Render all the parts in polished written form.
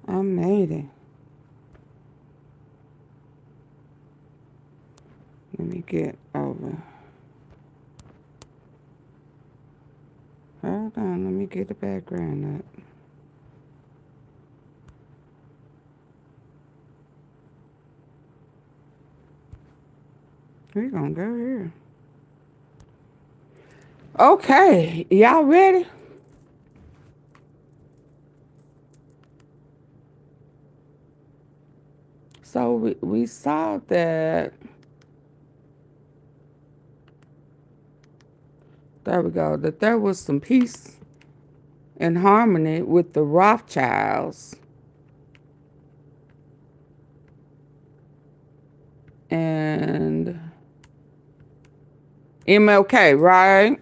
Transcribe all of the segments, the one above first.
I made it. Let me get over. Hold on, let me get the background up. We're gonna go here. Okay, y'all ready? So we saw that. There we go. That there was some peace and harmony with the Rothschilds and MLK, right?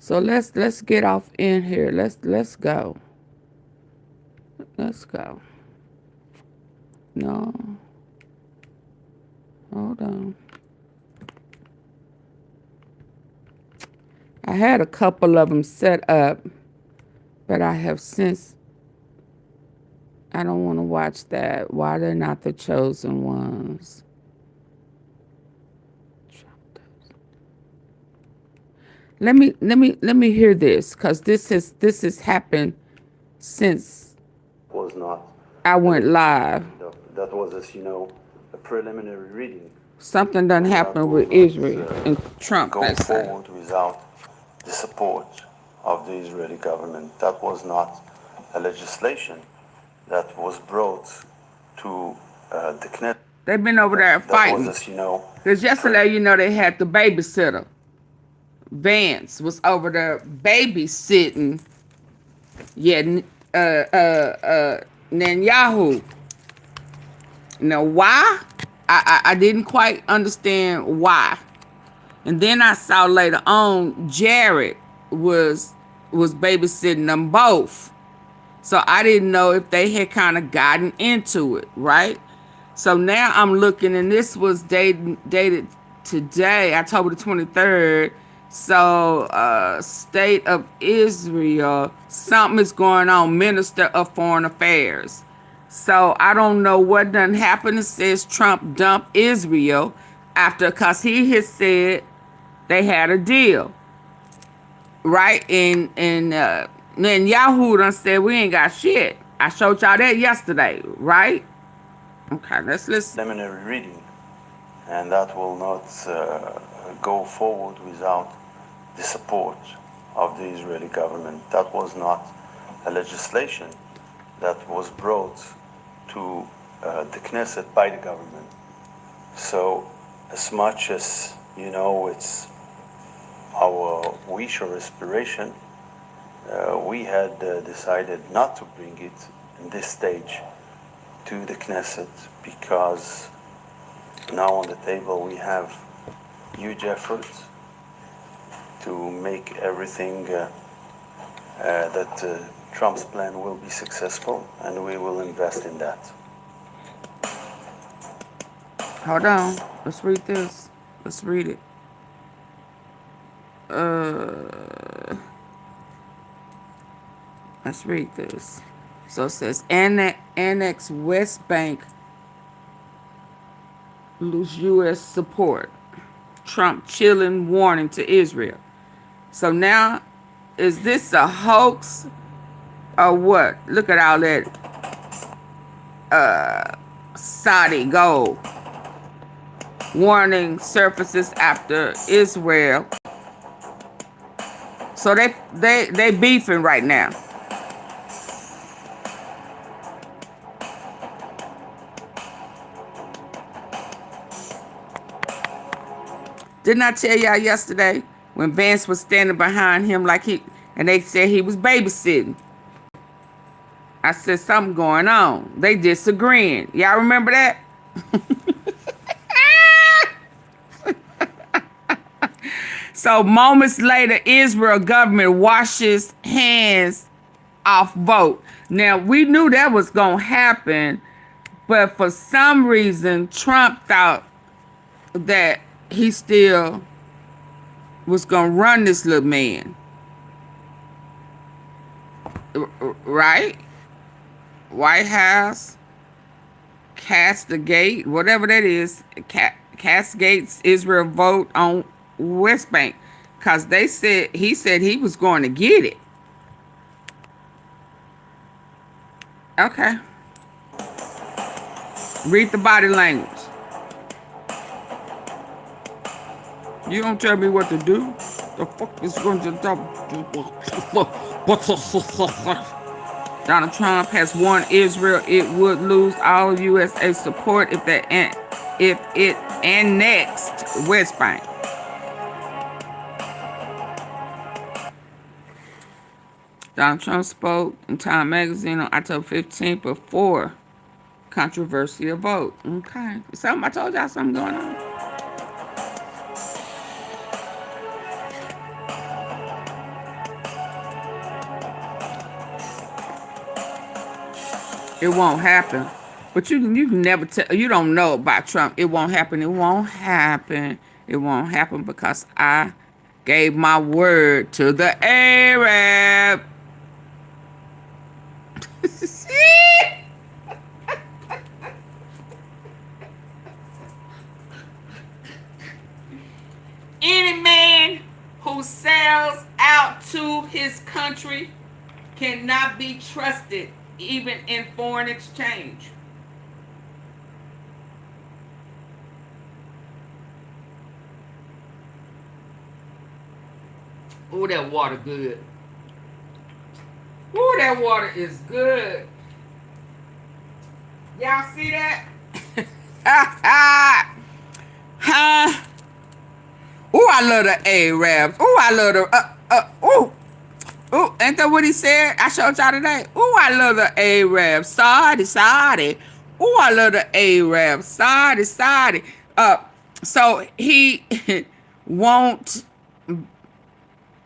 So let's get off in here. Let's go. Let's go. No. Hold on. I had a couple of them set up, but I have since, I don't want to watch that. Why they're not the chosen ones. Let me hear this, because this has happened since was not. I went live. That was, as you know, a preliminary reading. Something done happened with Israel and Trump. Go forward without the support of the Israeli government. That was not a legislation that was brought to the Knesset. They've been over there fighting. That was, as you know. Because yesterday, they had the babysitter. Vance was over there babysitting. Yeah, Netanyahu. Now, why? I didn't quite understand why. And then I saw later on Jared was babysitting them both. So I didn't know if they had kind of gotten into it, right? So now I'm looking, and this was dated today, October the 23rd. So, State of Israel, something is going on, Minister of Foreign Affairs. So I don't know what done happened. It says Trump dumped Israel because he has said they had a deal, right? And Netanyahu done said we ain't got shit. I showed y'all that yesterday, right? Okay, let's listen. Preliminary reading, and that will not go forward without the support of the Israeli government. That was not a legislation that was brought to the Knesset by the government. So as much as, it's our wish or aspiration, we had decided not to bring it in this stage to the Knesset, because now on the table we have huge efforts to make everything that Trump's plan will be successful, and we will invest in that. Hold on. Let's read this. Let's read it. Let's read this. So it says, Annex West Bank lose U.S. support. Trump chilling warning to Israel. So now, is this a hoax or what? Look at all that Saudi gold. Warning surfaces after Israel. So they beefing right now. Didn't I tell y'all yesterday when Vance was standing behind him and they said he was babysitting? I said something going on. They disagreeing. Y'all remember that? So moments later, Israel government washes hands off vote. Now, we knew that was going to happen, but for some reason, Trump thought that he still was going to run this little man. Right? White House castigate, whatever that is, castigates Israel vote on West Bank, because he said he was going to get it. Okay. Read the body language. You don't tell me what to do. The fuck is going to do? Donald Trump has warned Israel it would lose all USA support if it annexed West Bank. Donald Trump spoke in Time magazine on October 15th before controversial vote. Okay. I told y'all something going on. It won't happen. But you can never tell. You don't know about Trump. It won't happen. It won't happen. It won't happen because I gave my word to the Arab. Any man who sells out to his country cannot be trusted, even in foreign exchange. Oh, that water good. Oh, that water is good. Y'all see that? Huh? Oh, I love the Arabs. Oh, I love the oh, ain't that what he said? I showed y'all today. Oh, I love the Arabs. Saudi. Oh, I love the Arabs. Saudi. So he won't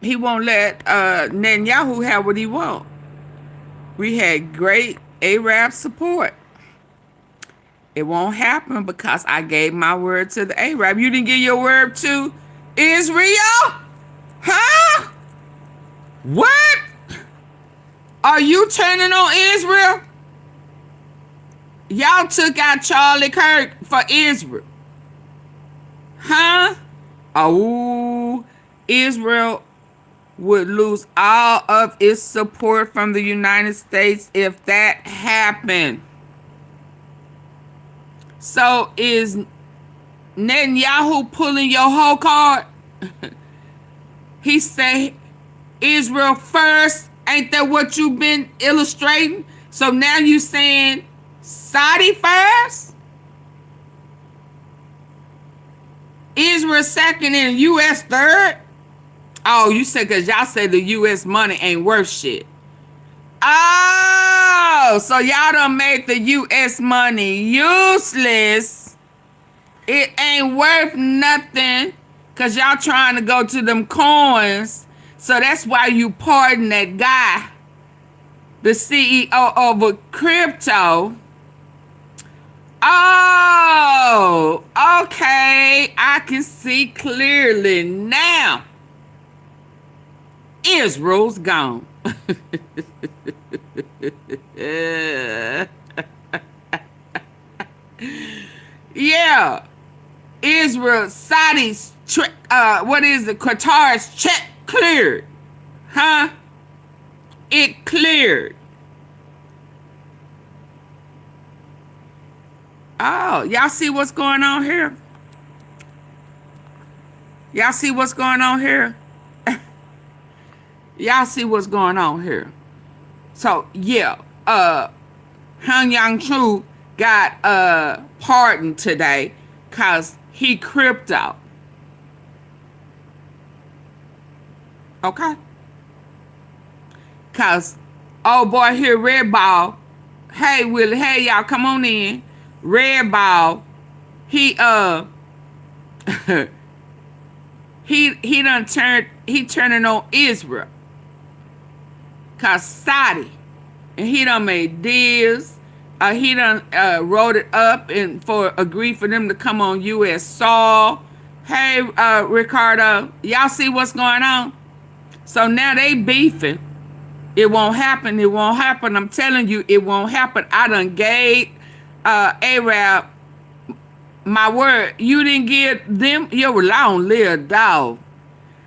let Netanyahu have what he wants. We had great Arab support. It won't happen because I gave my word to the Arab. You didn't give your word to Israel? Huh? What? Are you turning on Israel? Y'all took out Charlie Kirk for Israel. Huh? Oh, Israel would lose all of its support from the United States if that happened. So is Netanyahu pulling your whole card? He said Israel first. Ain't that what you've been illustrating? So now you saying Saudi first? Israel second and U.S. third? Oh, you said because y'all say the U.S. money ain't worth shit. Oh, so y'all done made the U.S. money useless. It ain't worth nothing because y'all trying to go to them coins. So that's why you pardon that guy, the CEO of a crypto. Oh, okay. I can see clearly now. Israel's gone. Yeah. Israel, Saudi's, Qatar's check cleared. Huh? It cleared. Oh, y'all see what's going on here? Y'all see what's going on here? Y'all see what's going on here? So, yeah, Han Yang-Chu got pardoned today because he crypto. Okay? Because, oh boy, here, Red Ball. Hey, Willie, hey, y'all, come on in. Red Ball, he turning on Israel. Cause Saudi, and he done made deals. He done wrote it up and agreed for them to come on U.S. soil. Hey, Ricardo, y'all see what's going on? So now they beefing. It won't happen. It won't happen. I'm telling you, it won't happen. I done gave Arab my word. You didn't give them your long lived dog.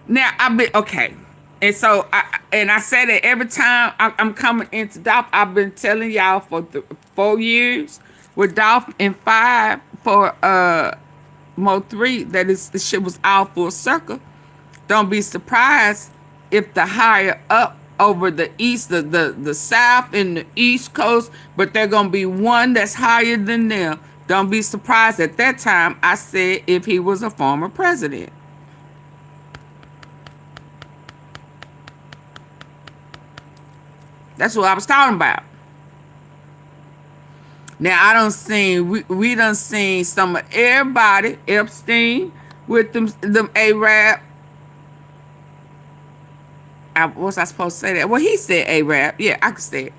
Now I've been okay, and so I say that every time I'm coming into Dolph. I've been telling y'all for 4 years with Dolph and 5 for Mo 3 that the shit was all full circle. Don't be surprised if the higher up over the east, the south and the east coast, but they're gonna be one that's higher than them. Don't be surprised at that time I said if he was a former president. That's what I was talking about. Now I done seen we done seen some of everybody Epstein with them Arab. Was I supposed to say that? Well, he said Arab. Yeah, I could say it.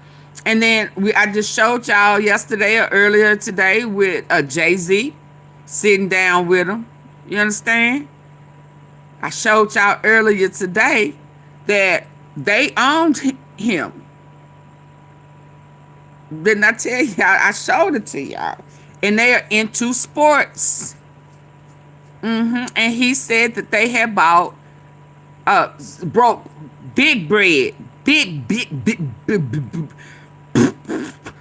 And then I just showed y'all yesterday or earlier today with Jay-Z sitting down with him. You understand? I showed y'all earlier today that they owned him. Didn't I tell y'all? I showed it to y'all. And they are into sports. And he said that they had bought broke big bread. Big,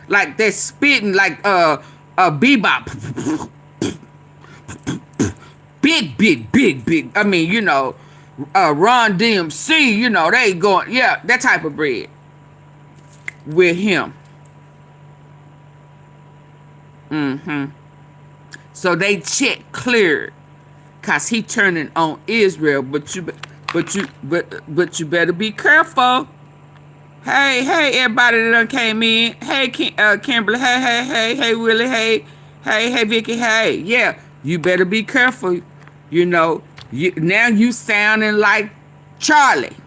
like they're spitting like bebop. Big. I mean, you know, Ron DMC, you know, they going, yeah, that type of bread with him. So they check cleared, cause he turning on Israel, but you better be careful. Hey, everybody that done came in. Hey, Kimberly. Hey, Willie. Hey, Vicky. Hey, yeah, you better be careful. You know, now you sounding like Charlie.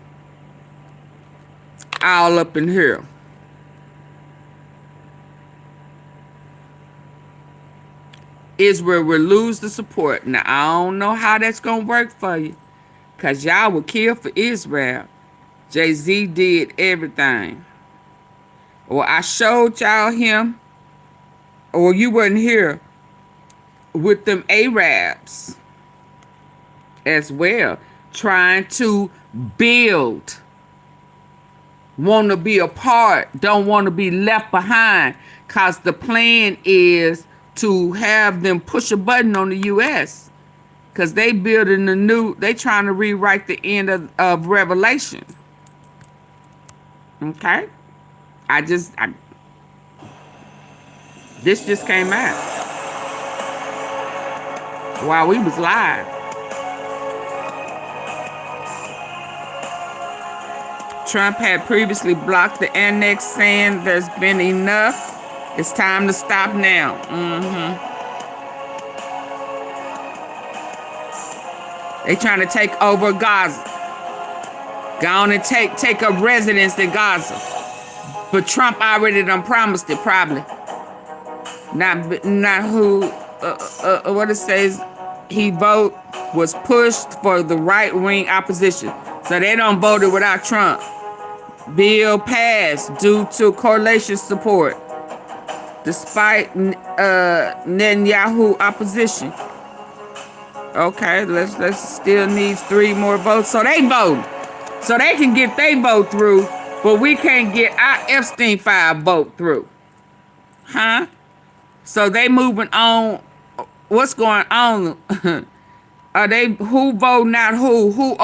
All up in here. Israel will lose the support. Now, I don't know how that's going to work for you. Because y'all will kill for Israel. Jay-Z did everything. Or I showed y'all him. Or you wasn't here. With them Arabs. As well. Trying to build. Want to be a part. Don't want to be left behind. Because the plan is to have them push a button on the U.S. Because they building they trying to rewrite the end of Revelation. Okay? This just came out while we was live. Trump had previously blocked the annex, saying there's been enough. It's time to stop now. They trying to take over Gaza. Go on and take up residence in Gaza. But Trump already done promised it, probably. Not who, what it says, he vote was pushed for the right-wing opposition. So they don't vote it without Trump. Bill passed due to coalition support. Despite Netanyahu opposition. Okay, let's still needs 3 more votes. So they vote. So they can get their vote through, but we can't get our Epstein file vote through. Huh? So they moving on. What's going on? Are they who voting out who? Who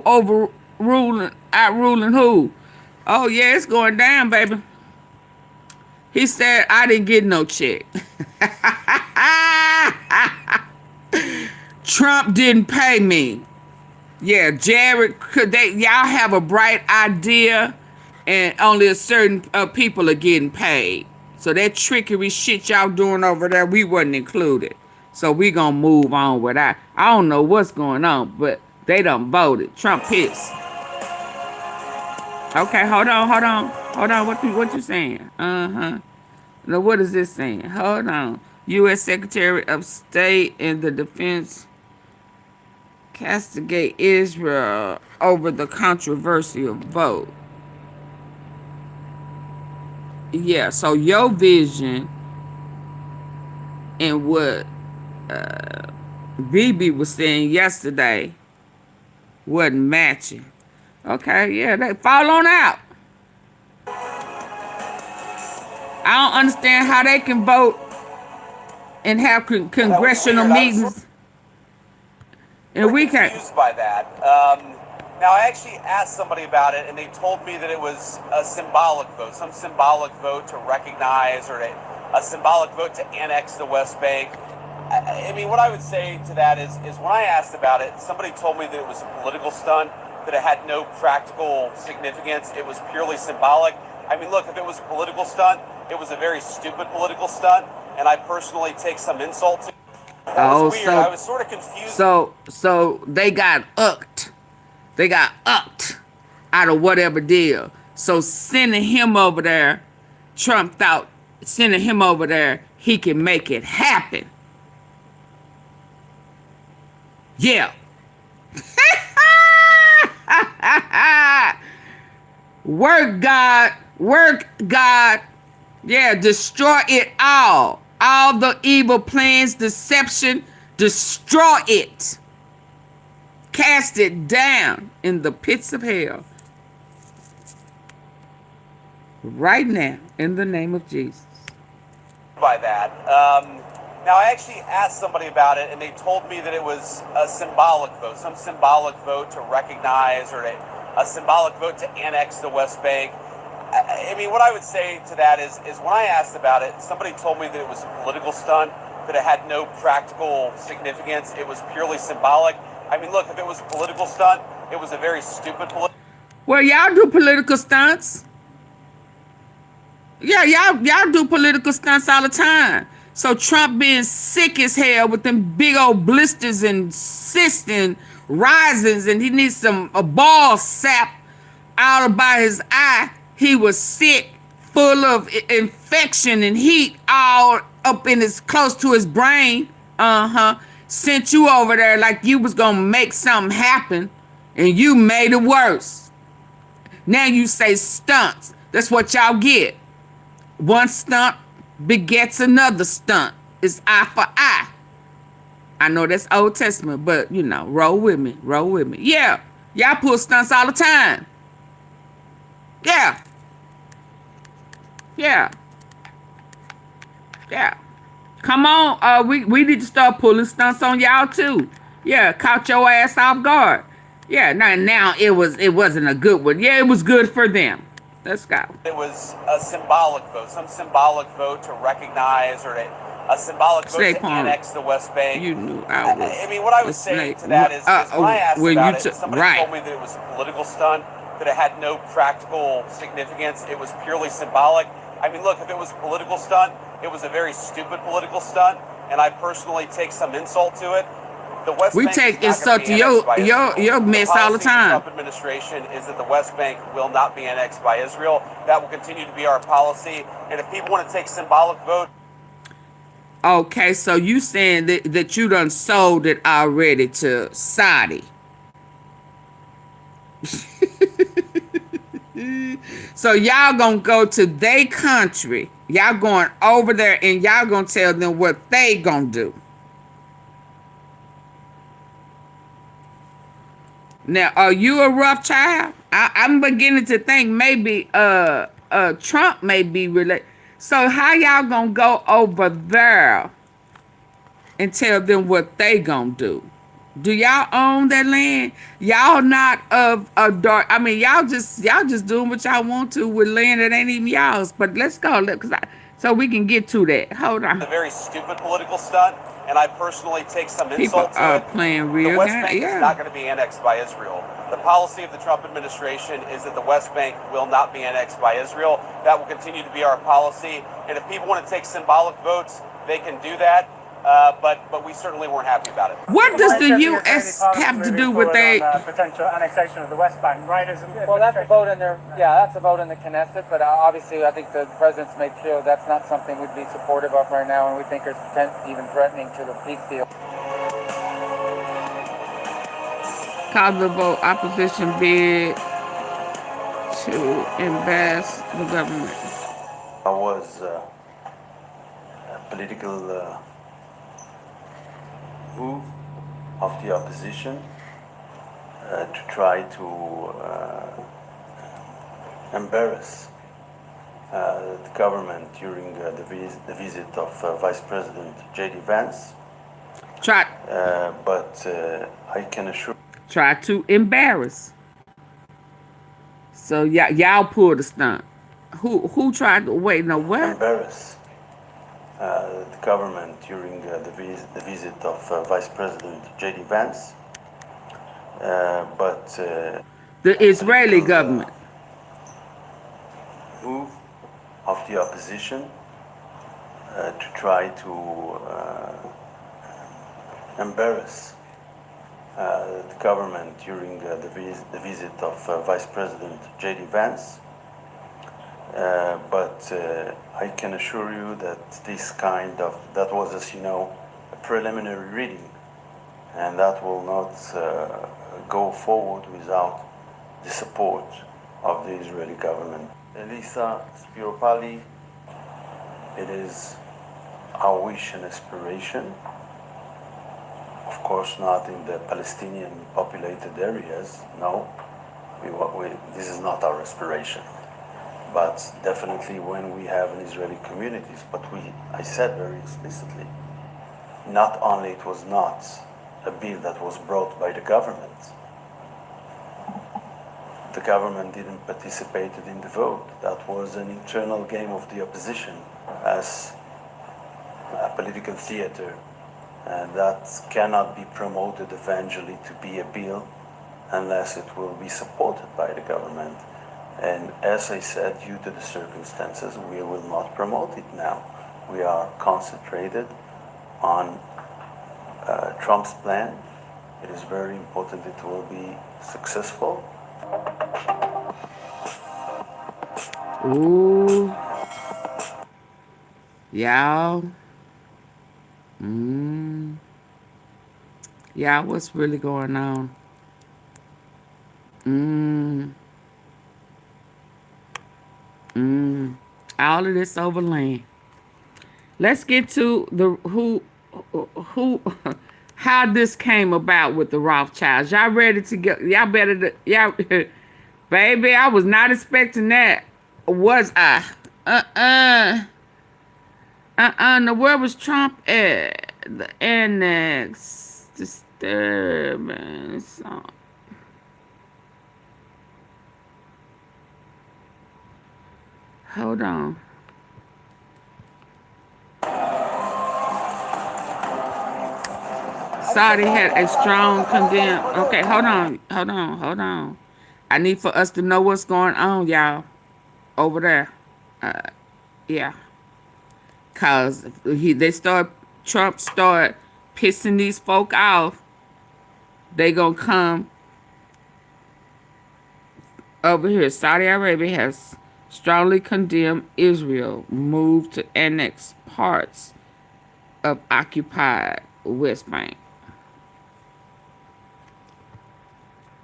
overruling, outruling who? Oh yeah, it's going down, baby. He said, I didn't get no check. Trump didn't pay me. Yeah, Jared, y'all have a bright idea and only a certain people are getting paid. So that trickery shit y'all doing over there, we wasn't included. So we gonna move on with that. I don't know what's going on, but they done voted. Trump pissed. Okay, hold on. What you saying? Now what is this saying? Hold on. U.S. Secretary of State and the Defense castigate Israel over the controversial vote. Yeah, so your vision and what Bibi was saying yesterday wasn't matching. Okay, yeah, they fall on out. I don't understand how they can vote and have congressional meetings and we can't. Confused by that. Now, I actually asked somebody about it, and they told me that it was a symbolic vote, some symbolic vote to recognize or a symbolic vote to annex the West Bank. I mean, what I would say to that is when I asked about it, somebody told me that it was a political stunt, that it had no practical significance. It was purely symbolic. I mean, look, if it was a political stunt, it was a very stupid political stunt, and I personally take some insult to it. That was weird. I was sort of confused. So they got ucked. They got upped out of whatever deal. So sending him over there, Trump thought sending him over there, he can make it happen. Yeah. Work, God. Work, God. Yeah, destroy it all. All the evil plans, deception, destroy it. Cast it down in the pits of hell. Right now, in the name of Jesus. By that. Now, I actually asked somebody about it, and they told me that it was a symbolic vote, some symbolic vote to recognize or a symbolic vote to annex the West Bank. I mean, what I would say to that is when I asked about it, somebody told me that it was a political stunt, that it had no practical significance. It was purely symbolic. I mean, look, if it was a political stunt, it was a very stupid political. Well, y'all do political stunts. Yeah, y'all do political stunts all the time. So Trump being sick as hell with them big old blisters and cysts and risings, and he needs a ball sap out about his eye. He was sick, full of infection and heat all up in close to his brain. Sent you over there like you was gonna make something happen, and you made it worse. Now you say stunts. That's what y'all get. One stunt begets another stunt. It's eye for eye. I know that's Old Testament, but you know, roll with me, roll with me. Yeah, y'all pull stunts all the time. Yeah. Yeah. Yeah. Come on, we need to start pulling stunts on y'all too. Yeah, caught your ass off guard. Yeah, now it wasn't a good one. Yeah, it was good for them. Let's go. It was a symbolic vote, some symbolic vote to recognize or a symbolic vote to annex the West Bank. You knew I was. I mean, what I would say to that is when I asked about it, somebody told me that it was a political stunt, that it had no practical significance. It was purely symbolic. I mean, look, if it was a political stunt, it was a very stupid political stunt, and I personally take some insult to it. The West Bank take insult to your mess all the time. The Trump administration is that the West Bank will not be annexed by Israel. That will continue to be our policy. And if people want to take symbolic vote. Okay, so you saying that you done sold it already to Saudi. So y'all gonna go to their country. Y'all going over there and y'all gonna tell them what they gonna do. Now, are you a Rothschild? I'm beginning to think maybe Trump may be related. So how y'all gonna go over there and tell them what they gonna do? Do y'all own that land? Y'all not of a dark. I mean, y'all just doing what y'all want to with land that ain't even y'all's. But let's go, so we can get to that. Hold on. A very stupid political stunt, and I personally take some insult to it. People are playing real. The West Bank is not going to be annexed by Israel. The policy of the Trump administration is that the West Bank will not be annexed by Israel. That will continue to be our policy. And if people want to take symbolic votes, they can do that. But we certainly weren't happy about it. What does the U.S. have to do with potential annexation of the West Bank? Right? Well, that's a vote in there. Yeah, that's a vote in the Knesset. But obviously, I think the president's made clear that's not something we'd be supportive of right now, and we think is even threatening to the peace deal. Call the vote opposition bid to embarrass the government. was a political move of the opposition to try to embarrass the government during the visit of Vice President J.D. Vance. But I can assure. Try to embarrass. So y'all pulled a stunt. Who tried to wait? No, what? Embarrass the government during the visit of Vice President J.D. Vance. But the Israeli government. Move of the opposition to try to embarrass the government during the visit of Vice President J.D. Vance. But I can assure you that that was, as you know, a preliminary reading, and that will not go forward without the support of the Israeli government. Elisa Spiropali, it is our wish and aspiration, of course not in the Palestinian populated areas, no, this is not our aspiration, but definitely when we have in Israeli communities, but I said very explicitly, not only it was not a bill that was brought by the government didn't participate in the vote. That was an internal game of the opposition as a political theater, and that cannot be promoted eventually to be a bill unless it will be supported by the government. And as I said, due to the circumstances, we will not promote it now. We are concentrated on Trump's plan. It is very important it will be successful. Ooh. Y'all. Y'all, what's really going on? All of this over land. Let's get to the how this came about with the Rothschilds. Y'all ready to get? Y'all better. Y'all, baby, I was not expecting that. Was I? Now where was Trump at? The annex disturbance. Hold on. Saudi had a strong condemn. Okay, hold on. I need for us to know what's going on, y'all, over there. Yeah, cause Trump started pissing these folk off. They gonna come over here. Saudi Arabia has strongly condemned Israel move to annex parts of occupied West Bank.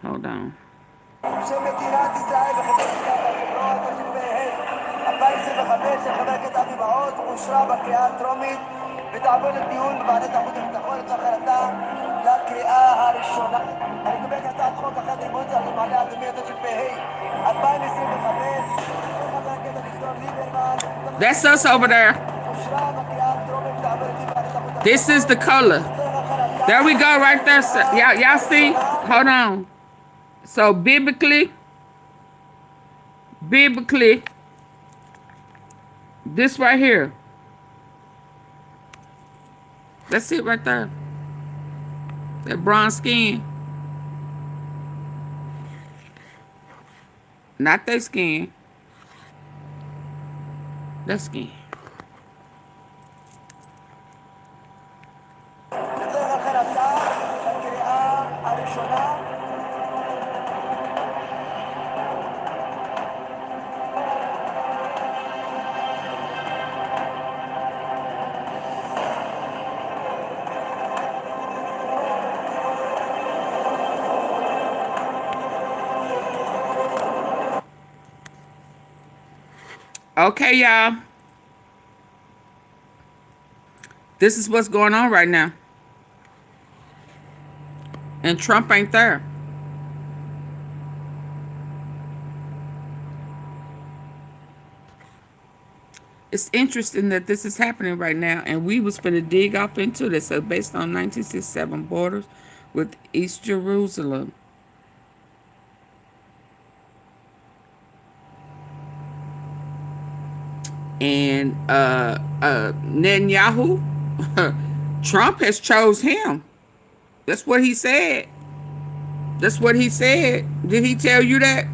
Hold on. That's us over there. This is the color. There we go right there. Y'all see? Hold on. So biblically, this right here. That's it right there. That bronze skin. Not their skin. That skin. Okay, y'all. This is what's going on right now. And Trump ain't there. It's interesting that this is happening right now, and we was finna dig off into this. So based on 1967 borders with East Jerusalem. And Netanyahu, Trump has chose him. That's what he said. That's what he said. Did he tell you that?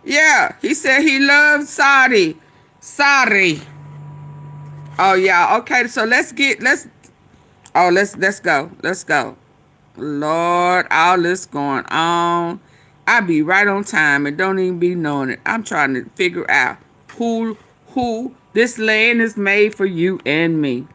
Yeah, he said he loves Saudi. Oh yeah, okay. So let's go. Let's go. Lord, all this going on. I be right on time and don't even be knowing it. I'm trying to figure out who this land is made for you and me.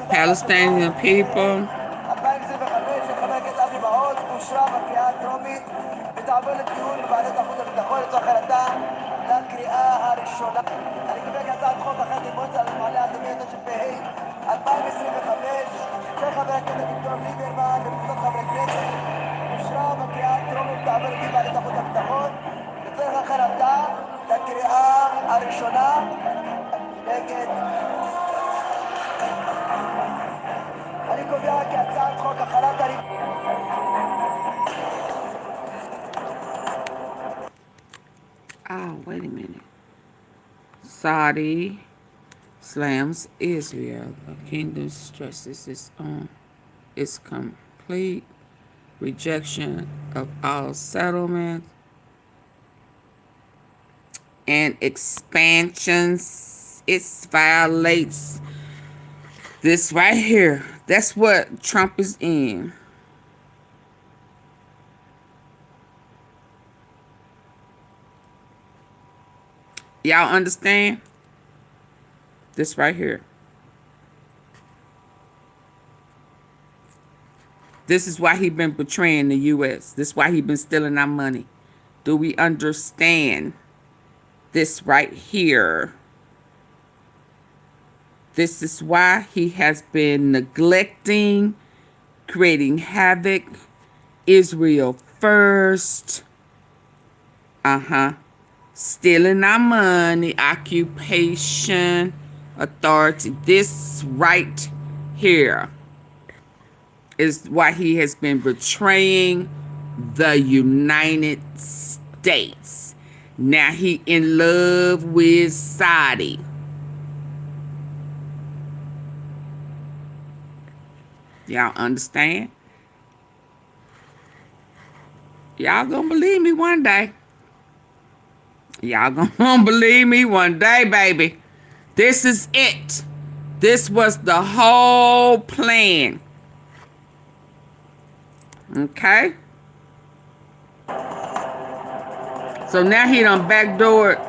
Palestinian people. Oh, wait a minute. Saudi slams Israel. The kingdom stresses its complete rejection of all settlements and expansions. It violates this right here. That's what Trump is in. Y'all understand? This right here. This is why he been betraying the U.S. This is why he been stealing our money. Do we understand this right here? This is why he has been neglecting, creating havoc. Israel first. Stealing our money, occupation, authority. This right here is why he has been betraying the United States. Now he in love with Saudi. Y'all understand? Y'all gonna believe me one day. Y'all gonna believe me one day, baby. This is it. This was the whole plan. Okay? So now he done backdoored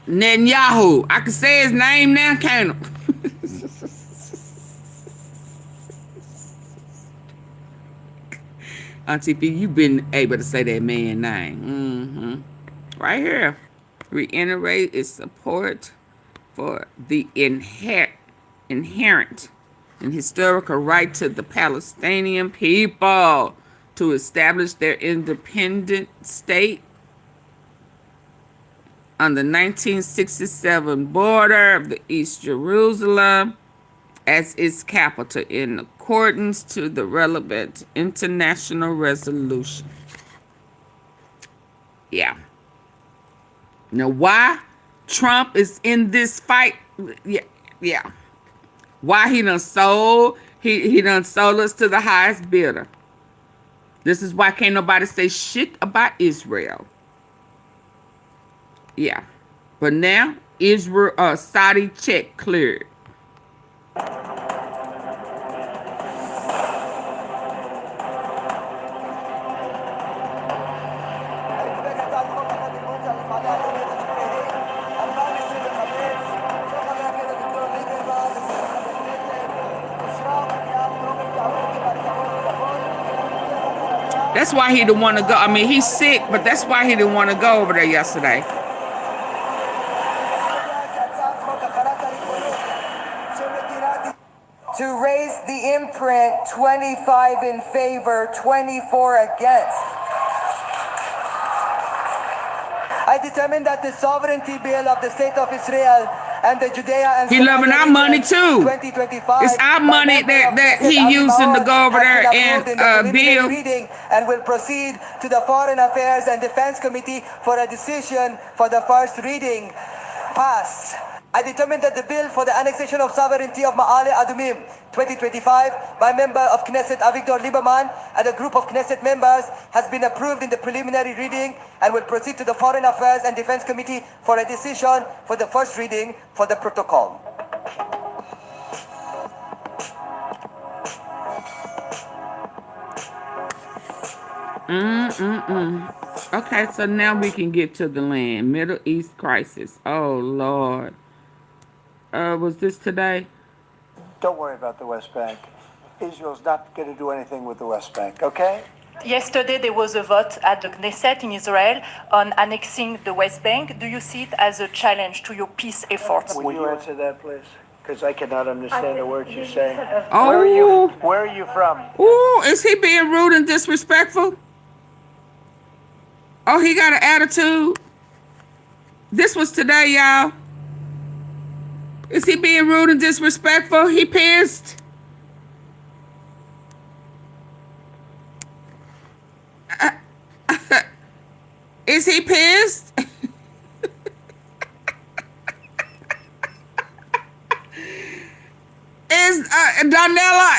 Netanyahu. I can say his name now, can't I? Auntie P, you've been able to say that man's name. Right here. Reiterate its support for the inherent and historical right to the Palestinian people to establish their independent state on the 1967 border of the East Jerusalem as its capital in accordance to the relevant international resolution. Yeah. Now, why Trump is in this fight Yeah, yeah. Why he done sold? He done sold us to the highest bidder. This is why can't nobody say shit about Israel. Yeah. But now Israel Saudi check cleared. That's why he didn't want to go. I mean, he's sick, but that's why he didn't want to go over there yesterday. To raise the imprint 25 in favor, 24 against. I determine that the sovereignty bill of the state of Israel and the Judea and He loving our money too. 2025 It's our money that he using to go over there and build. Reading and will proceed to the Foreign Affairs and Defense Committee for a decision for the first reading. Passed. I determine that the bill for the annexation of sovereignty of Ma'ale Adumim 2025 by member of Knesset Avigdor Lieberman and a group of Knesset members has been approved in the preliminary reading and will proceed to the Foreign Affairs and Defense Committee for a decision for the first reading for the protocol. Okay, so now we can get to the land. Middle East crisis. Oh, Lord. Was this today? Don't worry about the West Bank. Israel's not going to do anything with the West Bank, okay? Yesterday, there was a vote at the Knesset in Israel on annexing the West Bank. Do you see it as a challenge to your peace efforts? Will you answer that, please? Because I cannot understand the words you're saying. Oh. Where are you from? Ooh, is he being rude and disrespectful? Oh, he got an attitude. This was today, y'all. Is he being rude and disrespectful? He pissed? Is he pissed? Is Donella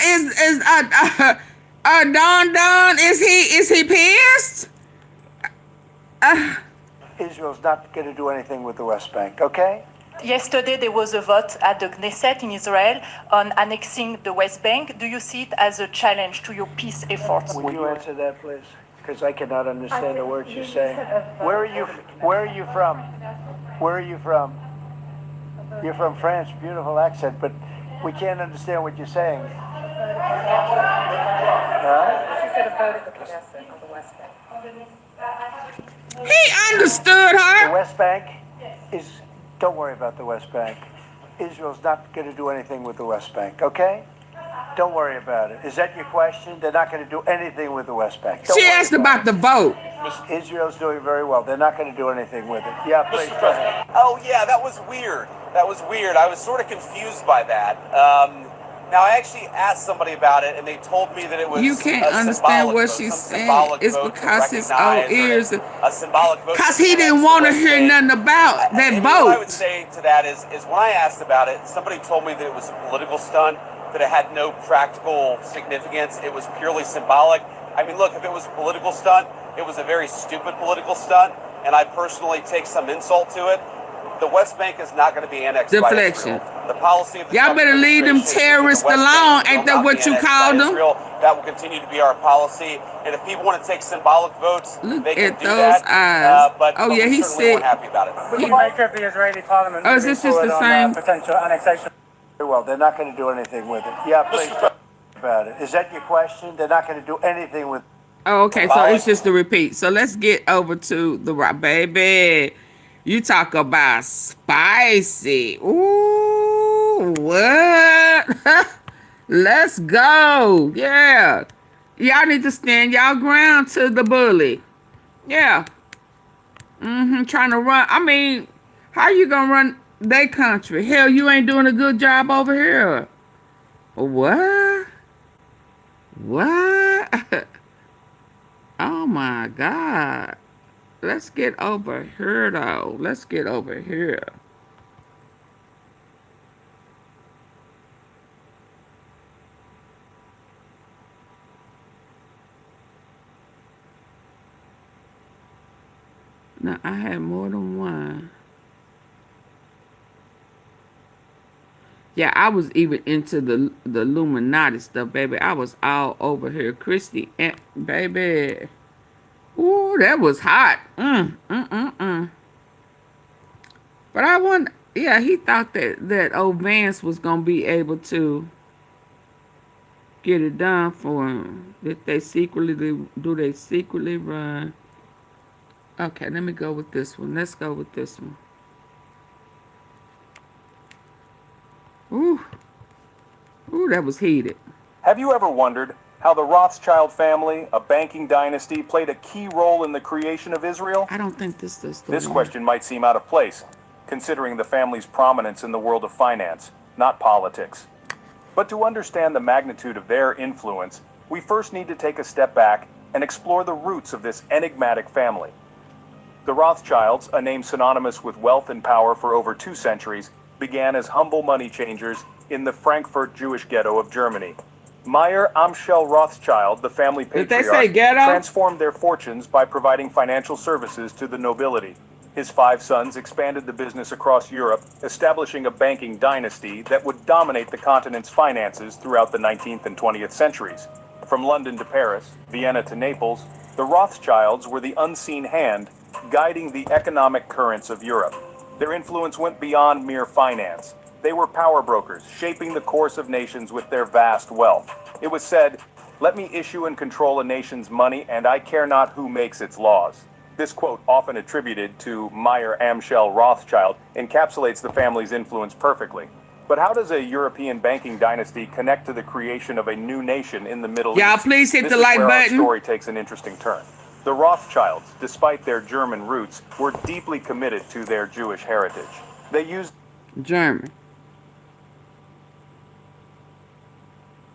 Don is he pissed? Israel's not going to do anything with the West Bank, okay? Yesterday, there was a vote at the Knesset in Israel on annexing the West Bank. Do you see it as a challenge to your peace efforts? Will you answer that, please? Because I cannot understand the words you're saying. Where are you from? Where are you from? You're from France, beautiful accent, but we can't understand what you're saying. She said a vote at the Knesset on the West Bank. He understood her. The West Bank is, don't worry about the West Bank. Israel's not going to do anything with the West Bank, okay? Don't worry about it. Is that your question? They're not going to do anything with the West Bank. She asked about the vote. Israel's doing very well. They're not going to do anything with it. Yeah, please. Go ahead. Oh, yeah, that was weird. That was weird. I was sort of confused by that. Now, I actually asked somebody about it, and they told me that it was You can't understand what she's saying. It's because his old ears. A symbolic vote. Because he didn't want to hear nothing about that and what I would vote. say to that is when I asked about it, somebody told me that it was a political stunt, that it had no practical significance. It was purely symbolic. I mean, look, if it was a political stunt, it was a very stupid political stunt, and I personally take some insult to it. The West Bank is not going to be annexed Deflection. by Israel. The policy of the Y'all Trump better leave them administration is that the terrorists West alone. Bank Ain't will that not what be you annexed called by them? Israel. That will continue to be our policy. And if people want to take symbolic votes, Look they can at do those that. eyes. But Oh, yeah, we he's certainly weren't sick. happy about it. We can make up the Israeli parliament. Oh, is this just the moving same? forward on, potential annexation. Very well. They're not going to do anything with it. Yeah, please. Don't worry about it. Is that your question? They're not going to do anything with it. Oh, okay, so it's just a repeat. So let's get over to the right, baby. You talk about spicy. Ooh, what? Let's go. Yeah. Y'all need to stand y'all ground to the bully. Yeah. Trying to run. I mean, how you gonna run their country? Hell, you ain't doing a good job over here. What? What? Oh my God. Let's get over here though. Let's get over here. No, I had more than one. Yeah, I was even into the Illuminati stuff, baby. I was all over here. Christy, and baby. Ooh, that was hot. But I wonder, yeah, he thought that old Vance was going to be able to get it done for him. Do they secretly run? Okay, let me go with this one. Let's go with this one. Ooh, that was heated. Have you ever wondered how the Rothschild family, a banking dynasty, played a key role in the creation of Israel? I don't think this is the This one. question might seem out of place, considering the family's prominence in the world of finance, not politics. But to understand the magnitude of their influence, we first need to take a step back and explore the roots of this enigmatic family. The Rothschilds, a name synonymous with wealth and power for over 2 centuries, began as humble money changers in the Frankfurt Jewish ghetto of Germany. Meyer Amschel Rothschild, the family Did patriarch, they say ghetto? transformed their fortunes by providing financial services to the nobility. His 5 sons expanded the business across Europe, establishing a banking dynasty that would dominate the continent's finances throughout the 19th and 20th centuries. From London to Paris, Vienna to Naples, the Rothschilds were the unseen hand guiding the economic currents of Europe. Their influence went beyond mere finance. They were power brokers, shaping the course of nations with their vast wealth. It was said, "Let me issue and control a nation's money, and I care not who makes its laws." This quote, often attributed to Meyer Amschel Rothschild, encapsulates the family's influence perfectly. But how does a European banking dynasty connect to the creation of a new nation in the Middle East? Y'all please hit This the is like where our button. story takes an interesting turn. The Rothschilds, despite their German roots, were deeply committed to their Jewish heritage. They used German.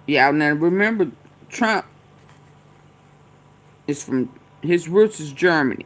Yeah, now remember, Trump is from, his roots is Germany.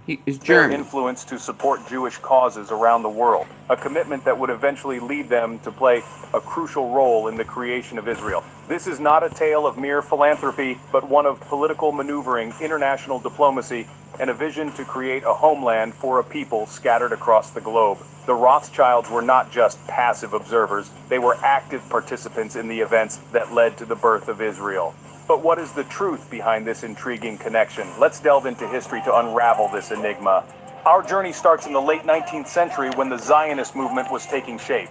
He is their German. influence to support Jewish causes around the world, a commitment that would eventually lead them to play a crucial role in the creation of Israel. This is not a tale of mere philanthropy, but one of political maneuvering, international diplomacy, and a vision to create a homeland for a people scattered across the globe. The Rothschilds were not just passive observers, they were active participants in the events that led to the birth of Israel. But what is the truth behind this intriguing connection? Let's delve into history to unravel this enigma. Our journey starts in the late 19th century when the Zionist movement was taking shape.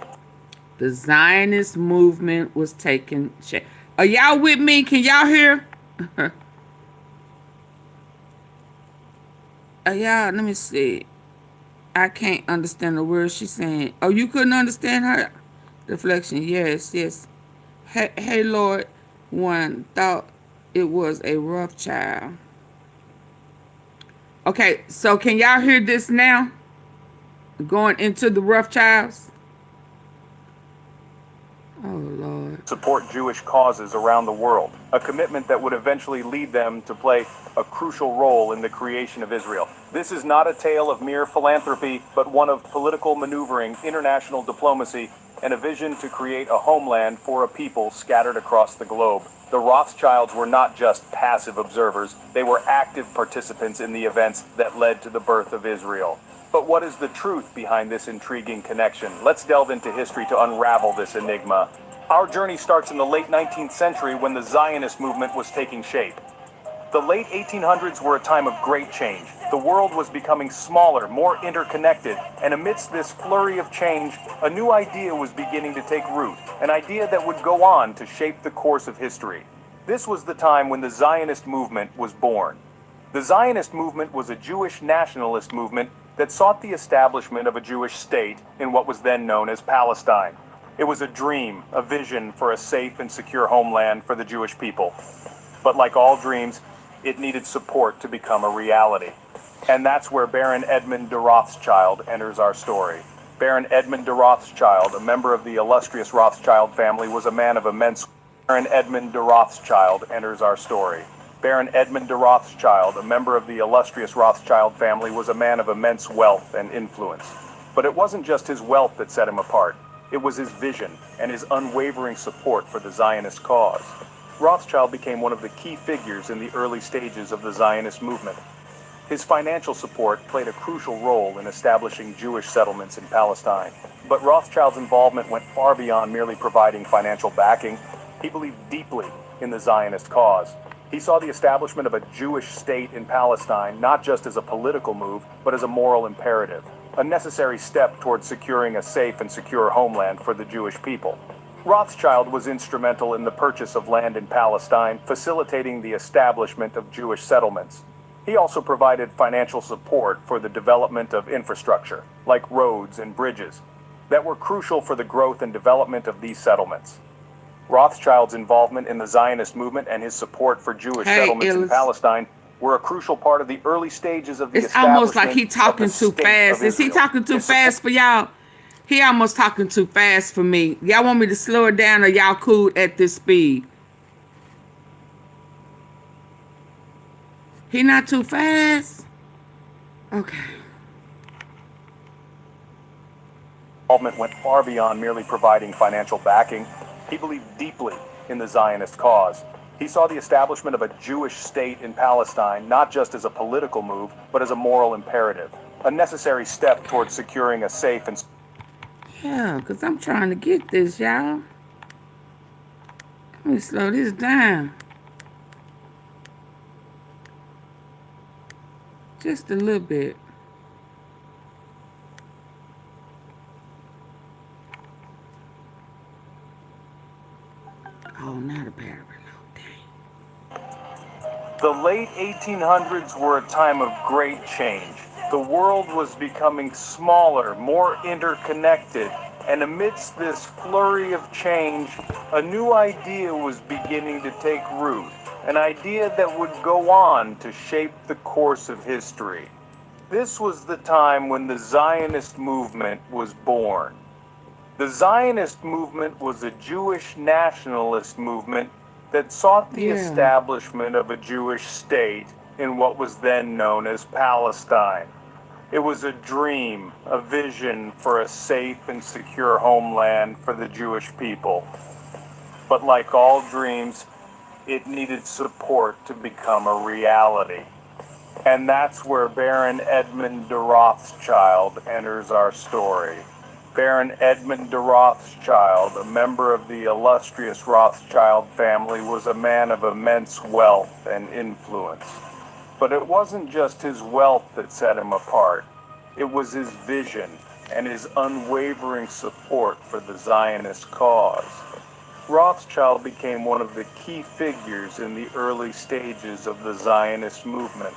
The Zionist movement was taking shape. Are y'all with me? Can y'all hear? Y'all, let me see. I can't understand the words she's saying. Oh, you couldn't understand her? Deflection, yes. Hey, Lord, one thought it was a Rothschild. Okay, so can y'all hear this now? Going into the Rothschilds? Oh, Lord. Support Jewish causes around the world, a commitment that would eventually lead them to play a crucial role in the creation of Israel. This is not a tale of mere philanthropy, but one of political maneuvering, international diplomacy, and a vision to create a homeland for a people scattered across the globe. The Rothschilds were not just passive observers, they were active participants in the events that led to the birth of Israel. But what is the truth behind this intriguing connection? Let's delve into history to unravel this enigma. Our journey starts in the late 19th century when the Zionist movement was taking shape. The late 1800s were a time of great change. The world was becoming smaller, more interconnected, and amidst this flurry of change, a new idea was beginning to take root, an idea that would go on to shape the course of history. This was the time when the Zionist movement was born. The Zionist movement was a Jewish nationalist movement that sought the establishment of a Jewish state in what was then known as Palestine. It was a dream, a vision for a safe and secure homeland for the Jewish people. But like all dreams, it needed support to become a reality. And that's where Baron Edmund de Rothschild enters our story. Baron Edmund de Rothschild, a member of the illustrious Rothschild family, was a man of immense... Baron Edmund de Rothschild enters our story. Baron Edmund de Rothschild, a member of the illustrious Rothschild family, was a man of immense wealth and influence. But it wasn't just his wealth that set him apart. It was his vision and his unwavering support for the Zionist cause. Rothschild became one of the key figures in the early stages of the Zionist movement. His financial support played a crucial role in establishing Jewish settlements in Palestine. But Rothschild's involvement went far beyond merely providing financial backing. He believed deeply in the Zionist cause. He saw the establishment of a Jewish state in Palestine not just as a political move, but as a moral imperative, a necessary step towards securing a safe and secure homeland for the Jewish people. Rothschild was instrumental in the purchase of land in Palestine, facilitating the establishment of Jewish settlements. He also provided financial support for the development of infrastructure, like roads and bridges, that were crucial for the growth and development of these settlements. Rothschild's involvement in the Zionist movement and his support for Jewish settlements in Palestine were a crucial part of the early stages of the establishment. It's almost like he talking too fast. Is he talking too fast for y'all? He almost talking too fast for me. Y'all want me to slow it down or y'all cool at this speed? He not too fast? Okay. Involvement went far beyond merely providing financial backing. He believed deeply in the Zionist cause. He saw the establishment of a Jewish state in Palestine not just as a political move, but as a moral imperative, a necessary step towards securing a safe and... Yeah, because I'm trying to get this, y'all. Let me slow this down. Just a little bit. Oh, not a parable. The late 1800s were a time of great change. The world was becoming smaller, more interconnected, and amidst this flurry of change, a new idea was beginning to take root, an idea that would go on to shape the course of history. This was the time when the Zionist movement was born. The Zionist movement was a Jewish nationalist movement that sought the establishment of a Jewish state in what was then known as Palestine. It was a dream, a vision for a safe and secure homeland for the Jewish people. But like all dreams, it needed support to become a reality. And that's where Baron Edmund de Rothschild enters our story. Baron Edmund de Rothschild, a member of the illustrious Rothschild family, was a man of immense wealth and influence. But it wasn't just his wealth that set him apart. It was his vision and his unwavering support for the Zionist cause. Rothschild became one of the key figures in the early stages of the Zionist movement.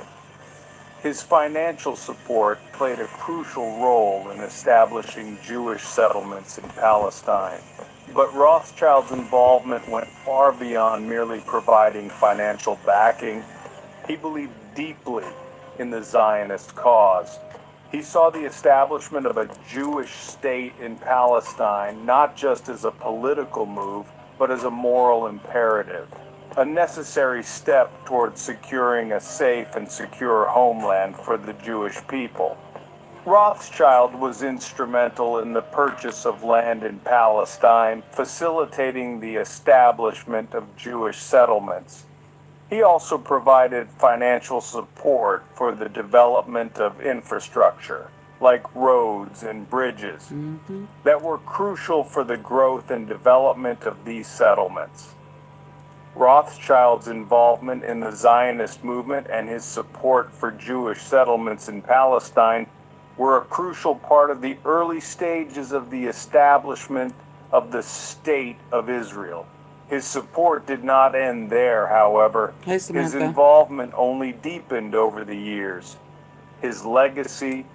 His financial support played a crucial role in establishing Jewish settlements in Palestine. But Rothschild's involvement went far beyond merely providing financial backing. He believed deeply in the Zionist cause. He saw the establishment of a Jewish state in Palestine not just as a political move, but as a moral imperative, a necessary step towards securing a safe and secure homeland for the Jewish people. Rothschild was instrumental in the purchase of land in Palestine, facilitating the establishment of Jewish settlements. He also provided financial support for the development of infrastructure, like roads and bridges, that were crucial for the growth and development of these settlements. Rothschild's involvement in the Zionist movement and his support for Jewish settlements in Palestine were a crucial part of the early stages of the establishment of the State of Israel. His support did not end there, however. His involvement only deepened over the years. His legacy,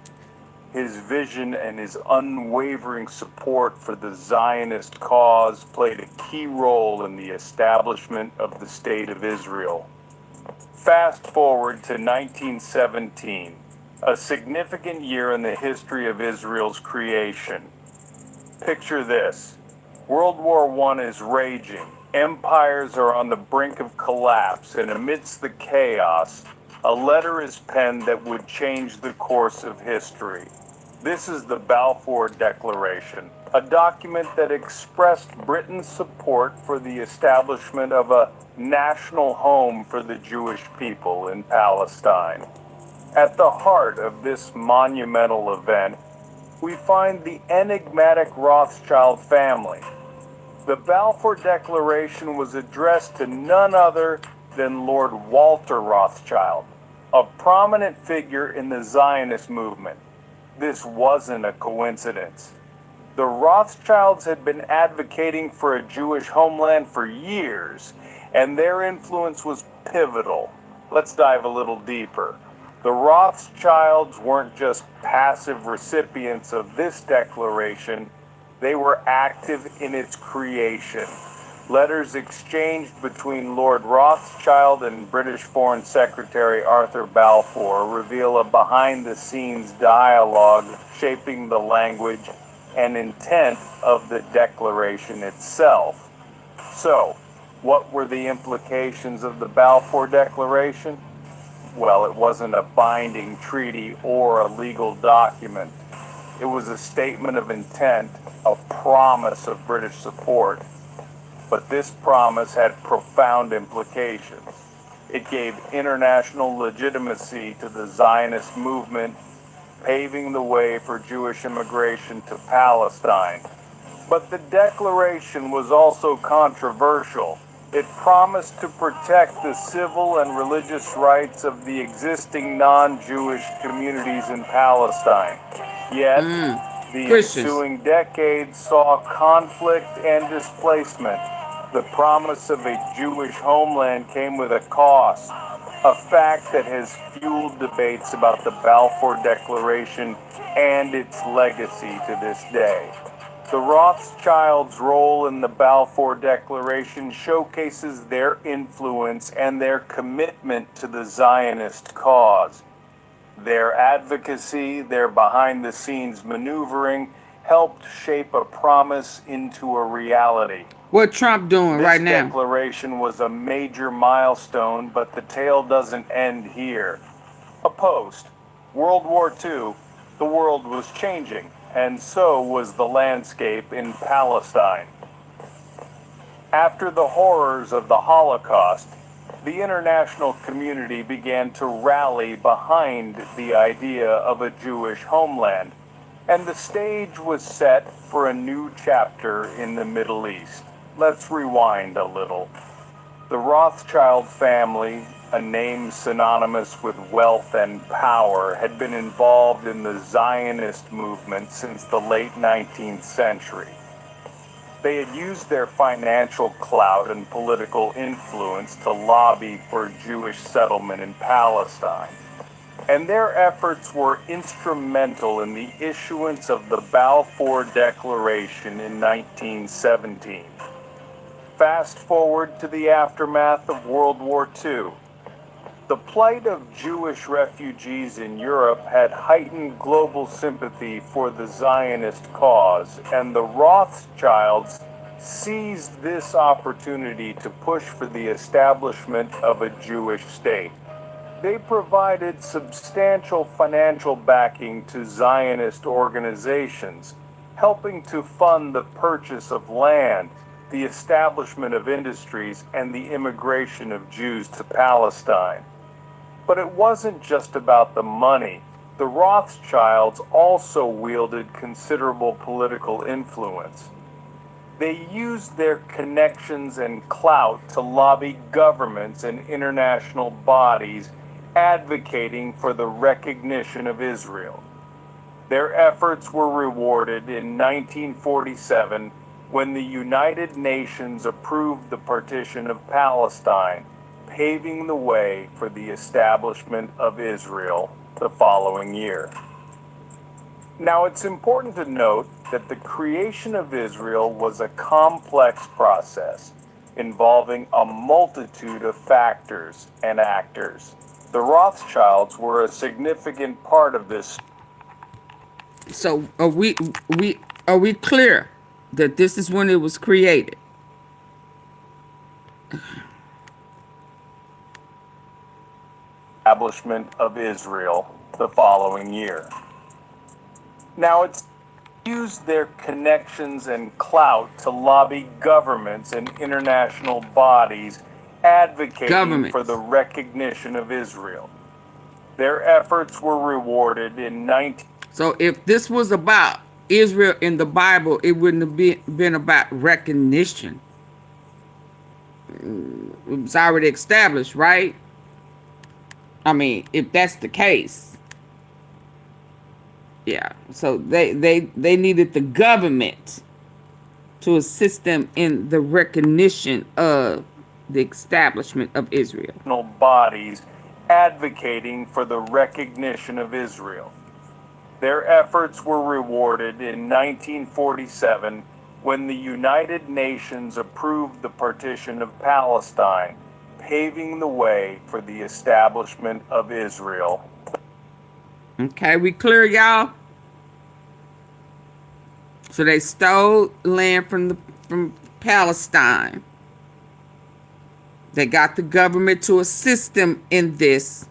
his vision, and his unwavering support for the Zionist cause played a key role in the establishment of the State of Israel. Fast forward to 1917, a significant year in the history of Israel's creation. Picture this. World War I is raging. Empires are on the brink of collapse, and amidst the chaos, a letter is penned that would change the course of history. This is the Balfour Declaration, a document that expressed Britain's support for the establishment of a national home for the Jewish people in Palestine. At the heart of this monumental event, we find the enigmatic Rothschild family. The Balfour Declaration was addressed to none other than Lord Walter Rothschild, a prominent figure in the Zionist movement. This wasn't a coincidence. The Rothschilds had been advocating for a Jewish homeland for years, and their influence was pivotal. Let's dive a little deeper. The Rothschilds weren't just passive recipients of this declaration, they were active in its creation. Letters exchanged between Lord Rothschild and British Foreign Secretary Arthur Balfour reveal a behind-the-scenes dialogue shaping the language and intent of the declaration itself. So, what were the implications of the Balfour Declaration? Well, it wasn't a binding treaty or a legal document. It was a statement of intent, a promise of British support. But this promise had profound implications. It gave international legitimacy to the Zionist movement, paving the way for Jewish immigration to Palestine. But the declaration was also controversial. It promised to protect the civil and religious rights of the existing non-Jewish communities in Palestine. Yet, the ensuing decades saw conflict and displacement. The promise of a Jewish homeland came with a cost, a fact that has fueled debates about the Balfour Declaration and its legacy to this day. The Rothschilds' role in the Balfour Declaration showcases their influence and their commitment to the Zionist cause. Their advocacy, their behind-the-scenes maneuvering, helped shape a promise into a reality. What Trump doing right now? This declaration was a major milestone, but the tale doesn't end here. Post World War II, the world was changing, and so was the landscape in Palestine. After the horrors of the Holocaust, the international community began to rally behind the idea of a Jewish homeland, and the stage was set for a new chapter in the Middle East. Let's rewind a little. The Rothschild family, a name synonymous with wealth and power, had been involved in the Zionist movement since the late 19th century. They had used their financial clout and political influence to lobby for Jewish settlement in Palestine. And their efforts were instrumental in the issuance of the Balfour Declaration in 1917. Fast forward to the aftermath of World War II. The plight of Jewish refugees in Europe had heightened global sympathy for the Zionist cause, and the Rothschilds seized this opportunity to push for the establishment of a Jewish state. They provided substantial financial backing to Zionist organizations, helping to fund the purchase of land, the establishment of industries, and the immigration of Jews to Palestine. But it wasn't just about the money. The Rothschilds also wielded considerable political influence. They used their connections and clout to lobby governments and international bodies advocating for the recognition of Israel. Their efforts were rewarded in 1947 when the United Nations approved the partition of Palestine, paving the way for the establishment of Israel the following year. Now, it's important to note that the creation of Israel was a complex process involving a multitude of factors and actors. The Rothschilds were a significant part of this. So are we clear that this is when it was created? Establishment of Israel the following year. Now, it's used their connections and clout to lobby governments and international bodies advocating for the recognition of Israel. Their efforts were rewarded in 19... So if this was about Israel in the Bible, it wouldn't have been about recognition. It was already established, right? I mean, if that's the case. Yeah. So they needed the government to assist them in the recognition of the establishment of Israel. bodies advocating for the recognition of Israel. Their efforts were rewarded in 1947 when the United Nations approved the partition of Palestine, paving the way for the establishment of Israel. Okay, we clear, y'all? So they stole land from Palestine. They got the government to assist them in this.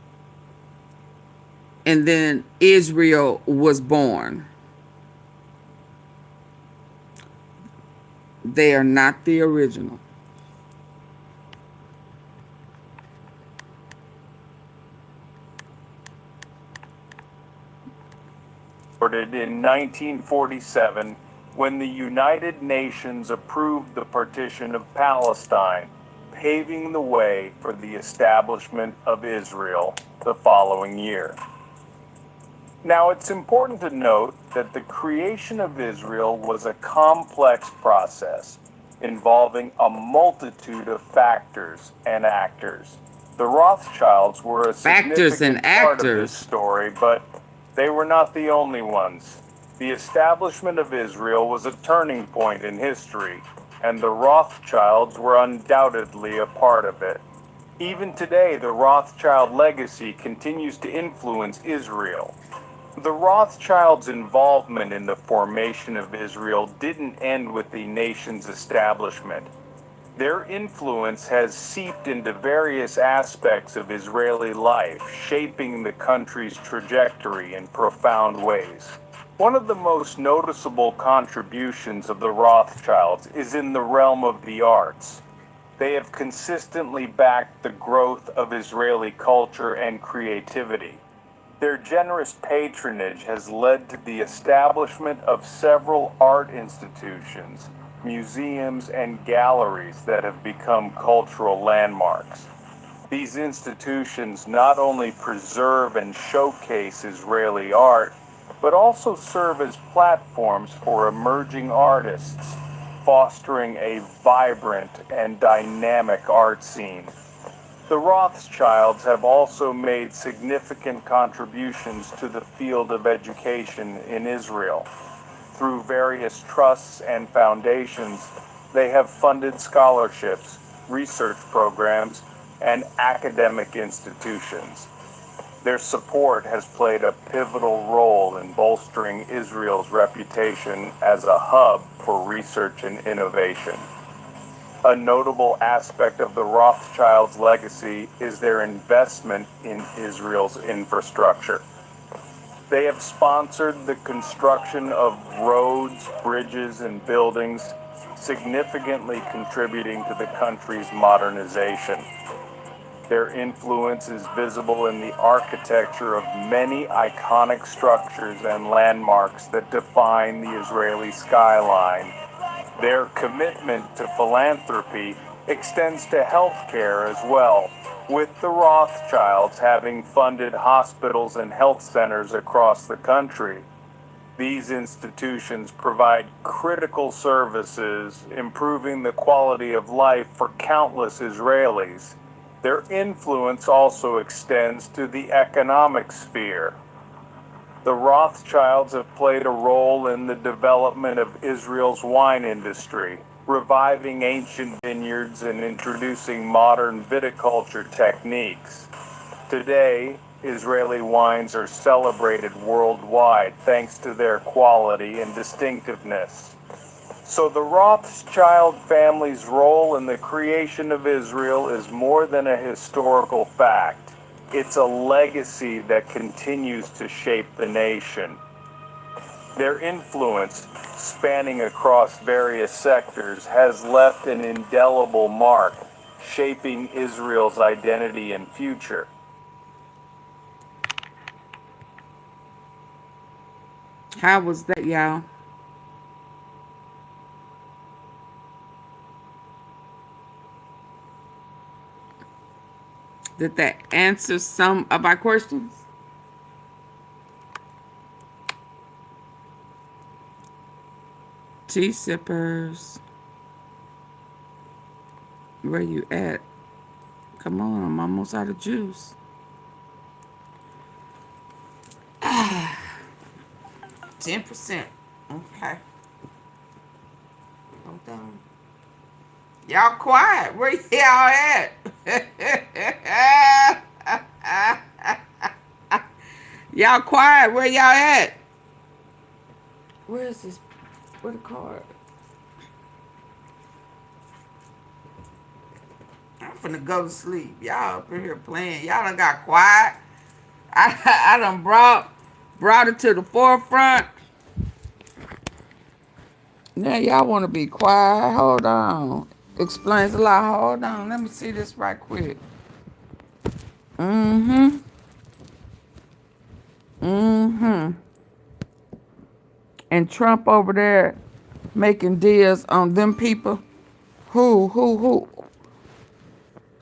And then Israel was born. They are not the original. In 1947, when the United Nations approved the partition of Palestine, paving the way for the establishment of Israel the following year. Now, it's important to note that the creation of Israel was a complex process involving a multitude of factors and actors. The Rothschilds were a significant part of this story, but they were not the only ones. The establishment of Israel was a turning point in history, and the Rothschilds were undoubtedly a part of it. Even today, the Rothschild legacy continues to influence Israel. The Rothschilds' involvement in the formation of Israel didn't end with the nation's establishment. Their influence has seeped into various aspects of Israeli life, shaping the country's trajectory in profound ways. One of the most noticeable contributions of the Rothschilds is in the realm of the arts. They have consistently backed the growth of Israeli culture and creativity. Their generous patronage has led to the establishment of several art institutions, museums, and galleries that have become cultural landmarks. These institutions not only preserve and showcase Israeli art, but also serve as platforms for emerging artists, fostering a vibrant and dynamic art scene. The Rothschilds have also made significant contributions to the field of education in Israel. Through various trusts and foundations, they have funded scholarships, research programs, and academic institutions. Their support has played a pivotal role in bolstering Israel's reputation as a hub for research and innovation. A notable aspect of the Rothschilds' legacy is their investment in Israel's infrastructure. They have sponsored the construction of roads, bridges, and buildings, significantly contributing to the country's modernization. Their influence is visible in the architecture of many iconic structures and landmarks that define the Israeli skyline. Their commitment to philanthropy extends to healthcare as well, with the Rothschilds having funded hospitals and health centers across the country. These institutions provide critical services, improving the quality of life for countless Israelis. Their influence also extends to the economic sphere. The Rothschilds have played a role in the development of Israel's wine industry, reviving ancient vineyards and introducing modern viticulture techniques. Today, Israeli wines are celebrated worldwide thanks to their quality and distinctiveness. So the Rothschild family's role in the creation of Israel is more than a historical fact. It's a legacy that continues to shape the nation. Their influence, spanning across various sectors, has left an indelible mark, shaping Israel's identity and future. How was that, y'all? Did that answer some of our questions? Tea sippers. Where you at? Come on, I'm almost out of juice. 10%. Okay. Hold on. Y'all quiet. Where y'all at? Y'all quiet. Where y'all at? Where is this? Where the card? I'm finna go to sleep. Y'all up in here playing. Y'all done got quiet. I done brought it to the forefront. Now y'all want to be quiet. Hold on. Explains a lot. Hold on. Let me see this right quick. And Trump over there making deals on them people. Who?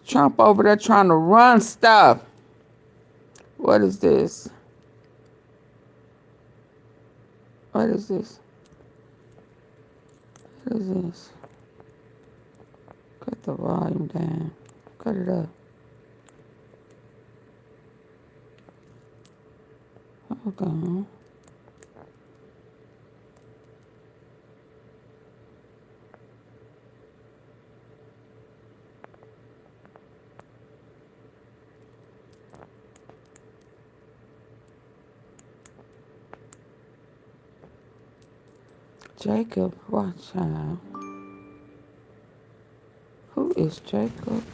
Trump over there trying to run stuff. What is this? What is this? What is this? Cut the volume down. Cut it up. Hold on. Jacob Rothschild. Who is Jacob?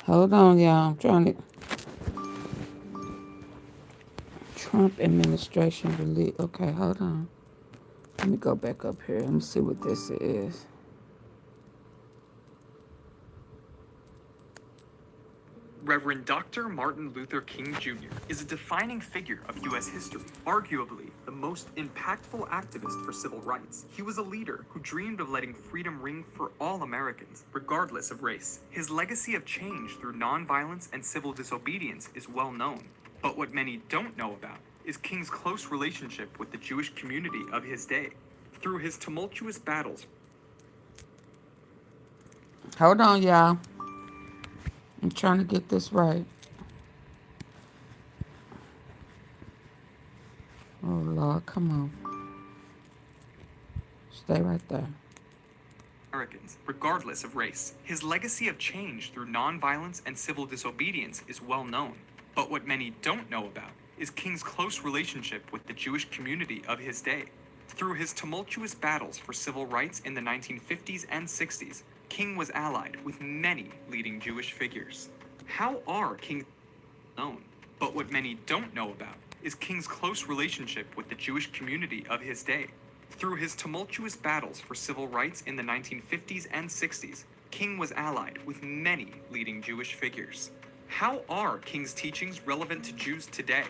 Hold on, y'all. I'm trying to. Trump administration release. Okay, hold on. Let me go back up here. Let me see what this is. Reverend Dr. Martin Luther King Jr. is a defining figure of U.S. history, arguably the most impactful activist for civil rights. He was a leader who dreamed of letting freedom ring for all Americans, regardless of race. His legacy of change through nonviolence and civil disobedience is well known. But what many don't know about is King's close relationship with the Jewish community of his day. Through his tumultuous battles. Hold on, y'all. I'm trying to get this right. Oh, Lord, come on. Stay right there. Americans, regardless of race. His legacy of change through nonviolence and civil disobedience is well known. But what many don't know about is King's close relationship with the Jewish community of his day. Through his tumultuous battles for civil rights in the 1950s and 60s, King was allied with many leading Jewish figures. How are King known? But what many don't know about is King's close relationship with the Jewish community of his day. Through his tumultuous battles for civil rights in the 1950s and 60s, King was allied with many leading Jewish figures. How are King's teachings relevant to Jews today?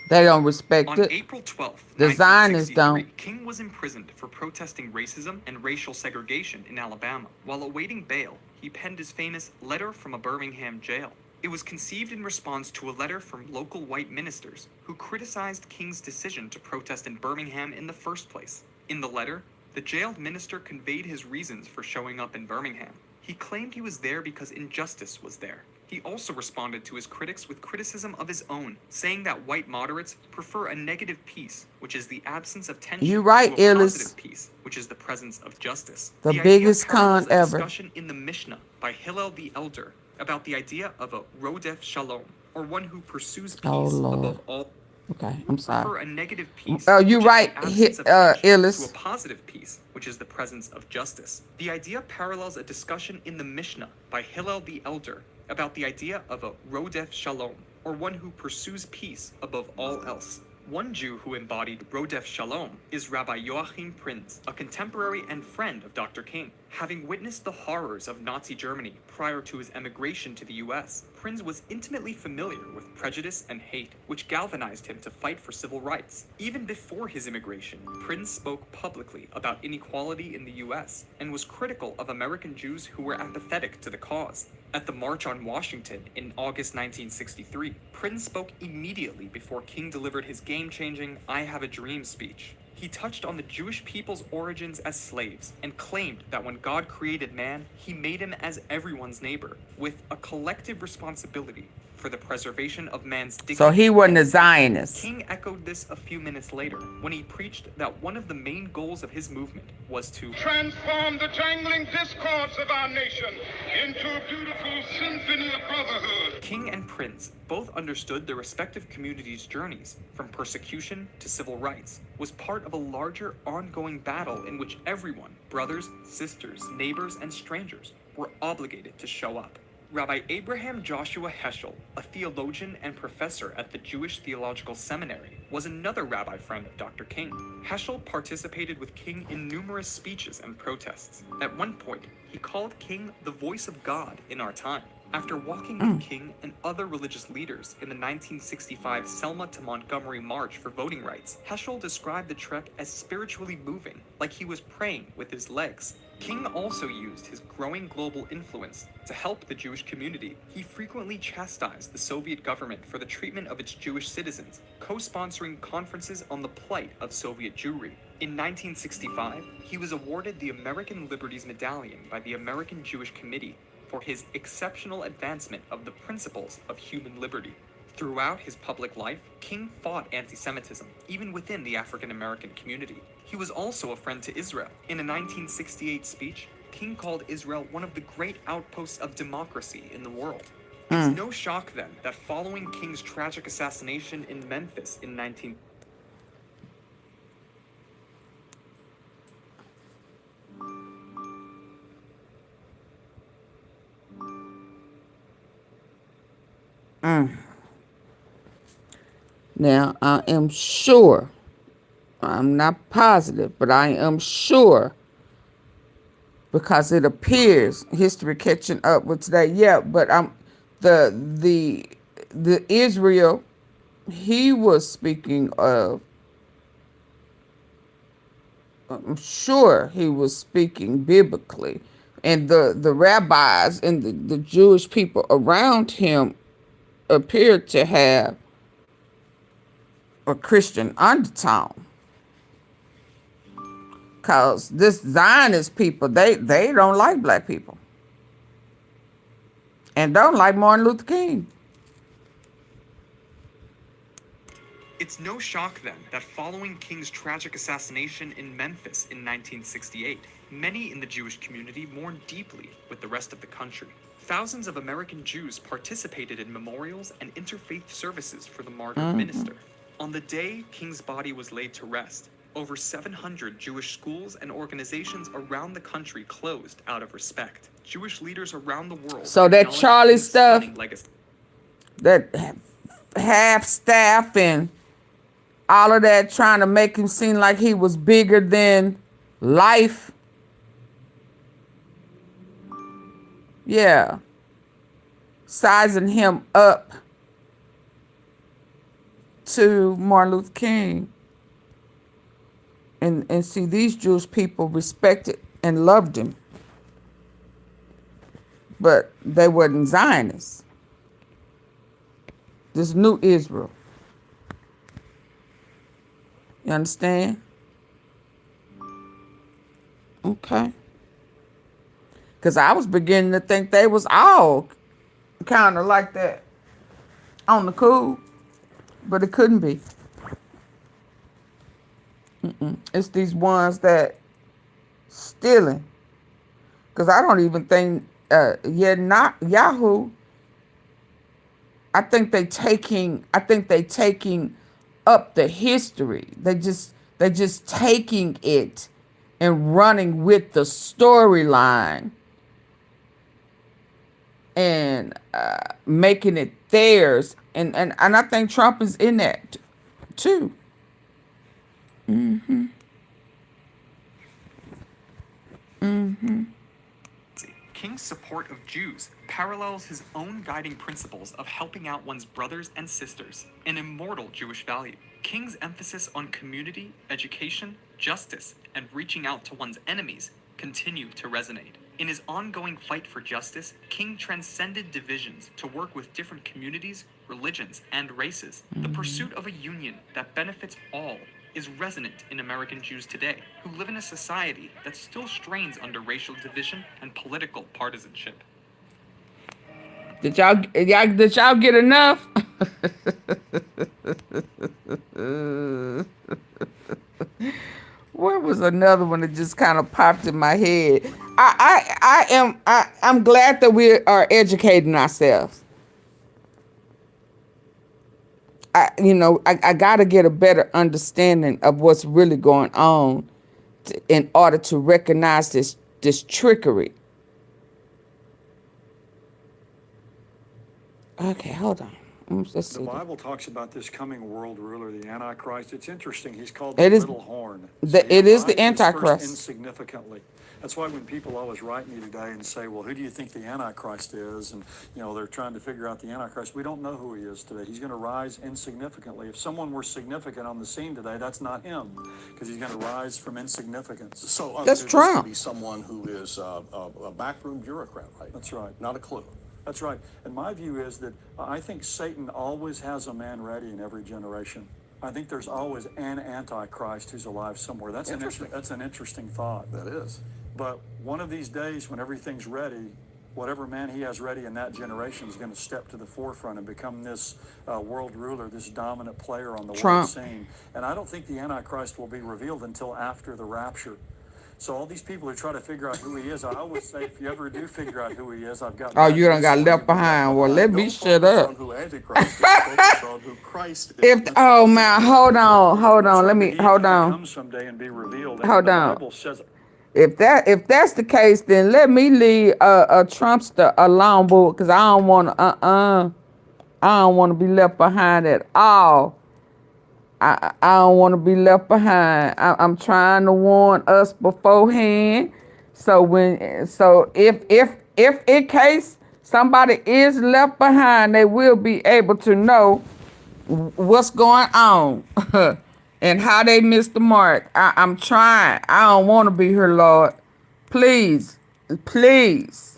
They don't respect On it. April 12th, The Zionists 1963, don't. King was imprisoned for protesting racism and racial segregation in Alabama. While awaiting bail, he penned his famous Letter from a Birmingham Jail. It was conceived in response to a letter from local white ministers who criticized King's decision to protest in Birmingham in the first place. In the letter, the jailed minister conveyed his reasons for showing up in Birmingham. He claimed he was there because injustice was there. He also responded to his critics with criticism of his own, saying that white moderates prefer a negative peace, which is the absence of tension, You right, to a Illis. positive peace, which is the presence of justice. The idea biggest parallels con a ever. discussion in the Mishnah by Hillel the Elder about the idea of a rodef shalom, or one who pursues peace Oh, Lord. above all. Okay, I'm sorry. Prefer a negative peace, Oh, you which right, is the absence of tension, Illis. to a positive peace, which is the presence of justice. The idea parallels a discussion in the Mishnah by Hillel the Elder about the idea of a rodef shalom, or one who pursues peace above all else. One Jew who embodied Rodef Shalom is Rabbi Joachim Prinz, a contemporary and friend of Dr. King. Having witnessed the horrors of Nazi Germany prior to his emigration to the US, Prinz was intimately familiar with prejudice and hate, which galvanized him to fight for civil rights. Even before his immigration, Prinz spoke publicly about inequality in the US and was critical of American Jews who were apathetic to the cause. At the March on Washington in August 1963, Prinz spoke immediately before King delivered his game-changing "I Have a Dream" speech. He touched on the Jewish people's origins as slaves and claimed that when God created man, he made him as everyone's neighbor, with a collective responsibility for the preservation of man's dignity. So he wasn't a Zionist. King echoed this a few minutes later when he preached that one of the main goals of his movement was to transform the jangling discords of our nation into a beautiful symphony of brotherhood. King and Prinz both understood their respective communities' journeys from persecution to civil rights was part of a larger ongoing battle in which everyone, brothers, sisters, neighbors, and strangers, were obligated to show up. Rabbi Abraham Joshua Heschel, a theologian and professor at the Jewish Theological Seminary, was another rabbi friend of Dr. King. Heschel participated with King in numerous speeches and protests. At one point, he called King the voice of God in our time. After walking with King and other religious leaders in the 1965 Selma to Montgomery March for voting rights, Heschel described the trek as spiritually moving, like he was praying with his legs. King also used his growing global influence to help the Jewish community. He frequently chastised the Soviet government for the treatment of its Jewish citizens, co-sponsoring conferences on the plight of Soviet Jewry. In 1965, he was awarded the American Liberties Medallion by the American Jewish Committee for his exceptional advancement of the principles of human liberty. Throughout his public life, King fought anti-Semitism, even within the African American community. He was also a friend to Israel. In a 1968 speech, King called Israel one of the great outposts of democracy in the world. It's no shock then that following King's tragic assassination in Memphis in 19... Now, I am sure, I'm not positive, but I am sure, because it appears history catching up with today. Yeah, but the Israel he was speaking of, I'm sure he was speaking biblically, and the rabbis and the Jewish people around him appeared to have a Christian undertone. Because this Zionist people, they don't like black people. And don't like Martin Luther King. It's no shock then that following King's tragic assassination in Memphis in 1968, many in the Jewish community mourned deeply with the rest of the country. Thousands of American Jews participated in memorials and interfaith services for the martyred minister. On the day King's body was laid to rest, over 700 Jewish schools and organizations around the country closed out of respect. Jewish leaders around the world. So that Charlie stuff, legacy. that half staff and all of that, trying to make him seem like he was bigger than life. Yeah. Sizing him up to Martin Luther King. And see, these Jewish people respected and loved him. But they weren't Zionists. This new Israel. You understand? Okay. Because I was beginning to think they was all kind of like that on the cool. But it couldn't be. It's these ones that stealing. Because I don't even think, not Yahoo. I think they taking up the history. They just taking it and running with the storyline and making it theirs. And I think Trump is in that too. Mm-hmm. Mm-hmm. King's support of Jews parallels his own guiding principles of helping out one's brothers and sisters, an immortal Jewish value. King's emphasis on community, education, justice, and reaching out to one's enemies continue to resonate. In his ongoing fight for justice, King transcended divisions to work with different communities, religions, and races. The pursuit of a union that benefits all is resonant in American Jews today, who live in a society that still strains under racial division and political partisanship. Did y'all get enough? Where was another one that just kind of popped in my head? I'm glad that we are educating ourselves. I got to get a better understanding of what's really going on in order to recognize this trickery. Okay, hold on. Let's see. The Bible talks about this coming world ruler, the Antichrist. It's interesting. He's called the little horn. It is the Antichrist. Insignificantly. That's why when people always write me today and say, well, who do you think the Antichrist is? And, they're trying to figure out the Antichrist. We don't know who he is today. He's going to rise insignificantly. If someone were significant on the scene today, that's not him, because he's going to rise from insignificance. So that's Trump. Be someone who is a backroom bureaucrat, right? That's right. Not a clue. That's right. And my view is that I think Satan always has a man ready in every generation. I think there's always an Antichrist who's alive somewhere. That's an interesting thought. That is. But one of these days, when everything's ready, whatever man he has ready in that generation is going to step to the forefront and become this world ruler, this dominant player on the world scene. And I don't think the Antichrist will be revealed until after the rapture. So all these people who try to figure out who he is, I always say, if you ever do figure out who he is, I've got... Oh, you done got left behind. Well, let me shut up. Oh, man, hold on. Let me, hold on. Come someday and be revealed. Hold on. If that's the case, then let me leave a Trumpster alone, boo, because I don't want to be left behind at all. I don't want to be left behind. I'm trying to warn us beforehand. So if in case somebody is left behind, they will be able to know what's going on and how they missed the mark. I'm trying. I don't want to be here, Lord. Please. Please.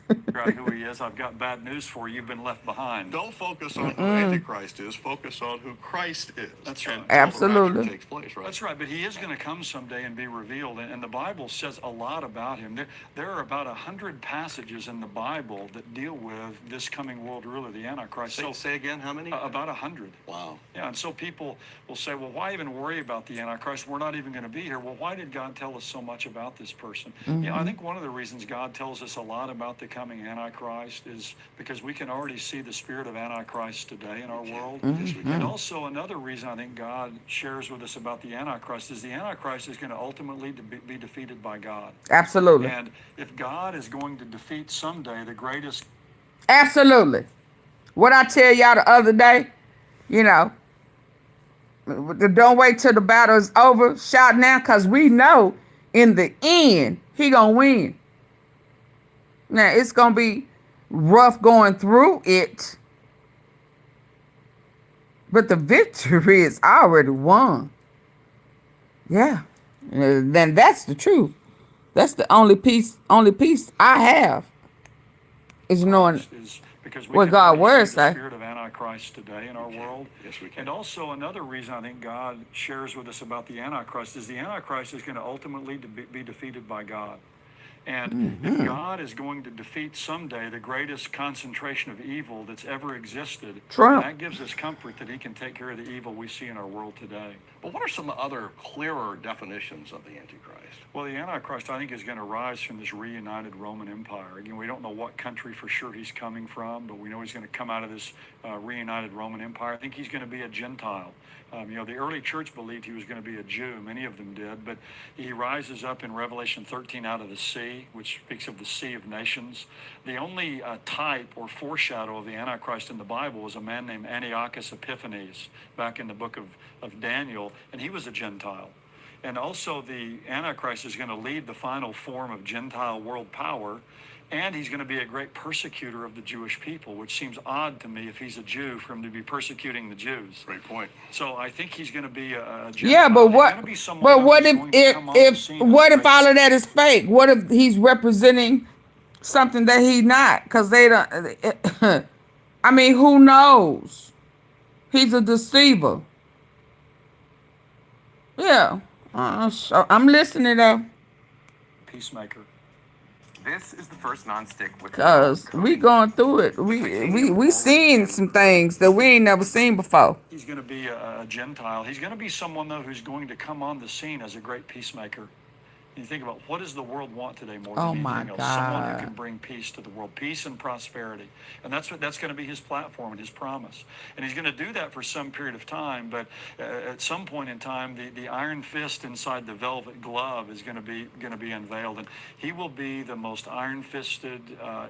Figure out who he is. I've got bad news for you. You've been left behind. Don't focus on who Antichrist is. Focus on who Christ is. That's right. Absolutely. Takes place, right? That's right. But he is going to come someday and be revealed. And the Bible says a lot about him. There are about 100 passages in the Bible that deal with this coming world ruler, the Antichrist. Say again, how many? About 100. Wow. Yeah, and so people will say, well, why even worry about the Antichrist? We're not even going to be here. Well, why did God tell us so much about this person? Yeah, I think one of the reasons God tells us a lot about the coming Antichrist is because we can already see the spirit of Antichrist today in our world. And also another reason I think God shares with us about the Antichrist is the Antichrist is going to ultimately be defeated by God. Absolutely. And if God is going to defeat someday the greatest... Absolutely. What I tell y'all the other day, don't wait till the battle is over. Shout now, because we know in the end, he going to win. Now, it's going to be rough going through it, but the victory is already won. Yeah. Then that's the truth. That's the only peace I have is knowing what God's word says. The spirit of Antichrist today in our world. Yes, we can. And also another reason I think God shares with us about the Antichrist is the Antichrist is going to ultimately be defeated by God. And if God is going to defeat someday the greatest concentration of evil that's ever existed, that gives us comfort that he can take care of the evil we see in our world today. But what are some other clearer definitions of the Antichrist? Well, the Antichrist, I think, is going to rise from this reunited Roman Empire. Again, we don't know what country for sure he's coming from, but we know he's going to come out of this reunited Roman Empire. I think he's going to be a Gentile. The early church believed he was going to be a Jew. Many of them did. But he rises up in Revelation 13 out of the sea, which speaks of the sea of nations. The only type or foreshadow of the Antichrist in the Bible was a man named Antiochus Epiphanes back in the book of Daniel, and he was a Gentile. And also the Antichrist is going to lead the final form of Gentile world power, and he's going to be a great persecutor of the Jewish people, which seems odd to me if he's a Jew for him to be persecuting the Jews. Great point. So I think he's going to be a Gentile. Yeah, but what if all of that is fake? What if he's representing something that he's not? Because they don't. I mean, who knows? He's a deceiver. Yeah. I'm listening though. Peacemaker. This is the first nonstick with Cause we going through it. We seeing some things that we ain't never seen before. He's going to be a Gentile. He's going to be someone though who's going to come on the scene as a great peacemaker. You think about what does the world want today more than anything else? Someone who can bring peace to the world, peace and prosperity. And that's going to be his platform and his promise. And he's going to do that for some period of time, but at some point in time, the iron fist inside the velvet glove is going to be unveiled. And he will be the most iron-fisted,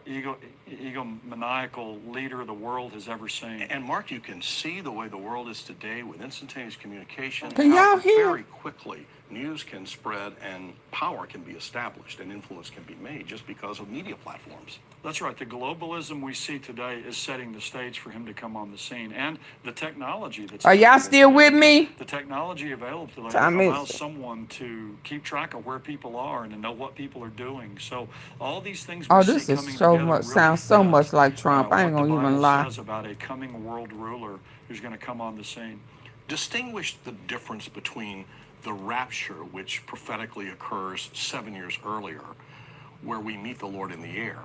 egomaniacal leader the world has ever seen. And Mark, you can see the way the world is today with instantaneous communication. Can y'all hear? Very quickly, news can spread and power can be established and influence can be made just because of media platforms. That's right. The globalism we see today is setting the stage for him to come on the scene. And the technology that's... Are y'all still with me? The technology available today allows someone to keep track of where people are and to know what people are doing. So all these things we see coming together sounds so much like Trump. I ain't gonna even lie. Says about a coming world ruler who's going to come on the scene. Distinguish the difference between the rapture, which prophetically occurs 7 years earlier, where we meet the Lord in the air,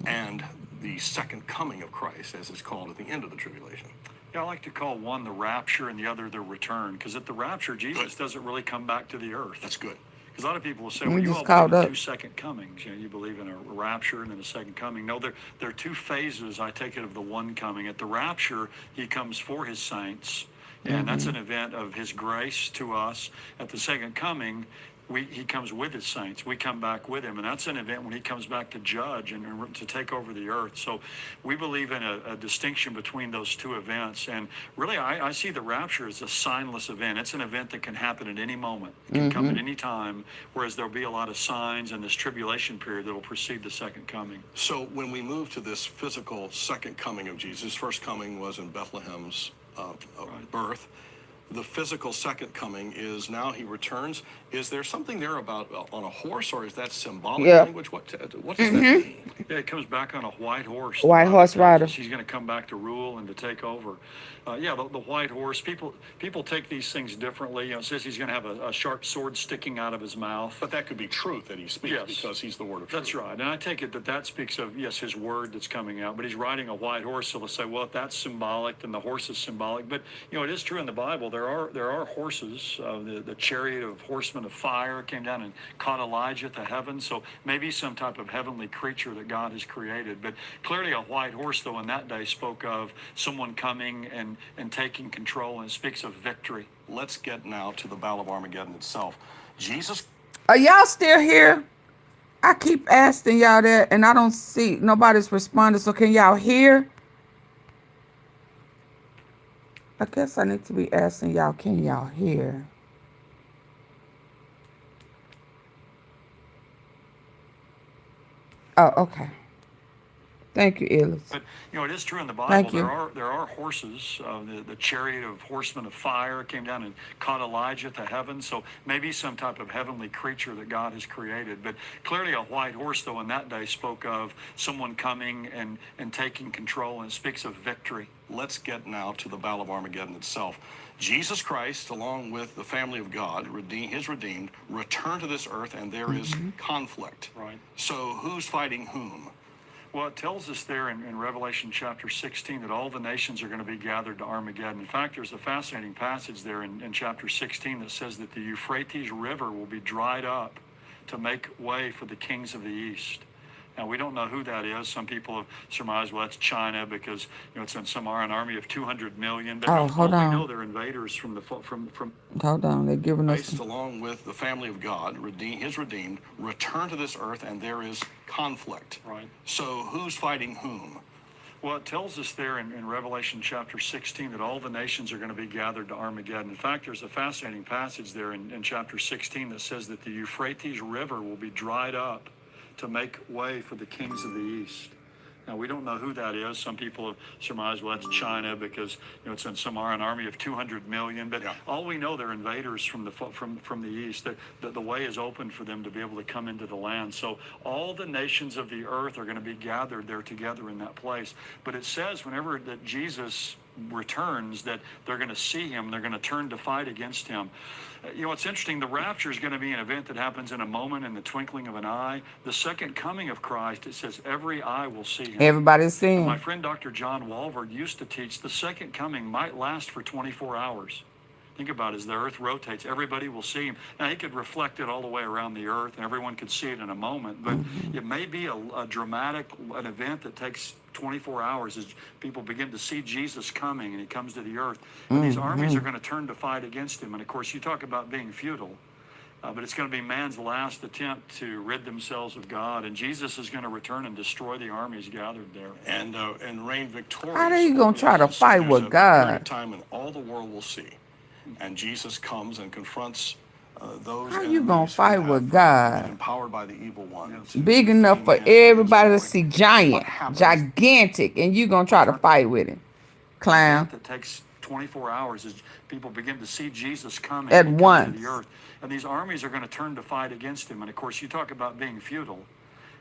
and the second coming of Christ, as it's called at the end of the tribulation. Yeah, I like to call one the rapture and the other the return, because at the rapture, Jesus doesn't really come back to the earth. That's good. Because a lot of people will say, well, you all believe in 2 second comings. You believe in a rapture and then a second coming. No, there are 2 phases, I take it, of the one coming. At the rapture, he comes for his saints. And that's an event of his grace to us. At the second coming, he comes with his saints. We come back with him. And that's an event when he comes back to judge and to take over the earth. So we believe in a distinction between those 2 events. And really, I see the rapture as a signless event. It's an event that can happen at any moment. It can come at any time, whereas there'll be a lot of signs in this tribulation period that will precede the second coming. So when we move to this physical second coming of Jesus, his first coming was in Bethlehem's birth. The physical second coming is now he returns. Is there something there about on a horse, or is that symbolic language? What does that mean? Yeah, it comes back on a white horse. White horse rider. He's going to come back to rule and to take over. The white horse. People take these things differently. It says he's going to have a sharp sword sticking out of his mouth. But that could be truth that he speaks because he's the word of truth. That's right. And I take it that speaks of, his word that's coming out. But he's riding a white horse, so they'll say, well, if that's symbolic, then the horse is symbolic. But, it is true in the Bible. There are horses. The chariot of horsemen of fire came down and caught Elijah to heaven. So maybe some type of heavenly creature that God has created. But clearly a white horse, though, in that day spoke of someone coming and taking control, and it speaks of victory. Let's get now to the Battle of Armageddon itself. Jesus. Are y'all still here? I keep asking y'all that, and I don't see nobody's responding. So can y'all hear? I guess I need to be asking y'all, can y'all hear? Oh, okay. Thank you, Ellis. But it is true in the Bible. There are horses. The chariot of horsemen of fire came down and caught Elijah to heaven. So maybe some type of heavenly creature that God has created. But clearly a white horse, though, in that day spoke of someone coming and taking control, and it speaks of victory. Let's get now to the Battle of Armageddon itself. Jesus Christ, along with the family of God, his redeemed, return to this earth, and there is conflict. Right. So who's fighting whom? Well, it tells us there in Revelation chapter 16 that all the nations are going to be gathered to Armageddon. In fact, there's a fascinating passage there in chapter 16 that says that the Euphrates River will be dried up to make way for the kings of the East. Now, we don't know who that is. Some people have surmised, well, that's China because, it's in an army of 200 million. But Oh, hold we on. know they're invaders from. Hold on. They're giving us. Christ, along with the family of God, his redeemed, return to this earth, and there is conflict. Right. So who's fighting whom? Well, it tells us there in Revelation chapter 16 that all the nations are going to be gathered to Armageddon. In fact, there's a fascinating passage there in chapter 16 that says that the Euphrates River will be dried up to make way for the kings of the East. Now, we don't know who that is. Some people have surmised, well, that's China because, it's in an army of 200 million. But all we know, they're invaders from the East. The way is open for them to be able to come into the land. So all the nations of the earth are going to be gathered there together in that place. But it says whenever that Jesus returns that they're going to see him, they're going to turn to fight against him. It's interesting, the rapture is going to be an event that happens in a moment, in the twinkling of an eye. The second coming of Christ, it says every eye will see him. Everybody's seeing. My friend Dr. John Walvoord used to teach the second coming might last for 24 hours. Think about it, as the earth rotates, everybody will see him. Now, he could reflect it all the way around the earth, and everyone could see it in a moment, but it may be a dramatic, an event that takes 24 hours as people begin to see Jesus coming, and he comes to the earth. And these armies are going to turn to fight against him. And, of course, you talk about being futile, but it's going to be man's last attempt to rid themselves of God, and Jesus is going to return and destroy the armies gathered there. And reign victorious. How are you going to try to fight with God? Time and all the world will see. And Jesus comes and confronts those. How you going to fight with God? Empowered by the evil one. Big enough for everybody to see, giant, gigantic, and you going to try to fight with him. Clown. That takes 24 hours as people begin to see Jesus coming at to once. The earth. And these armies are going to turn to fight against him. And, of course, you talk about being futile.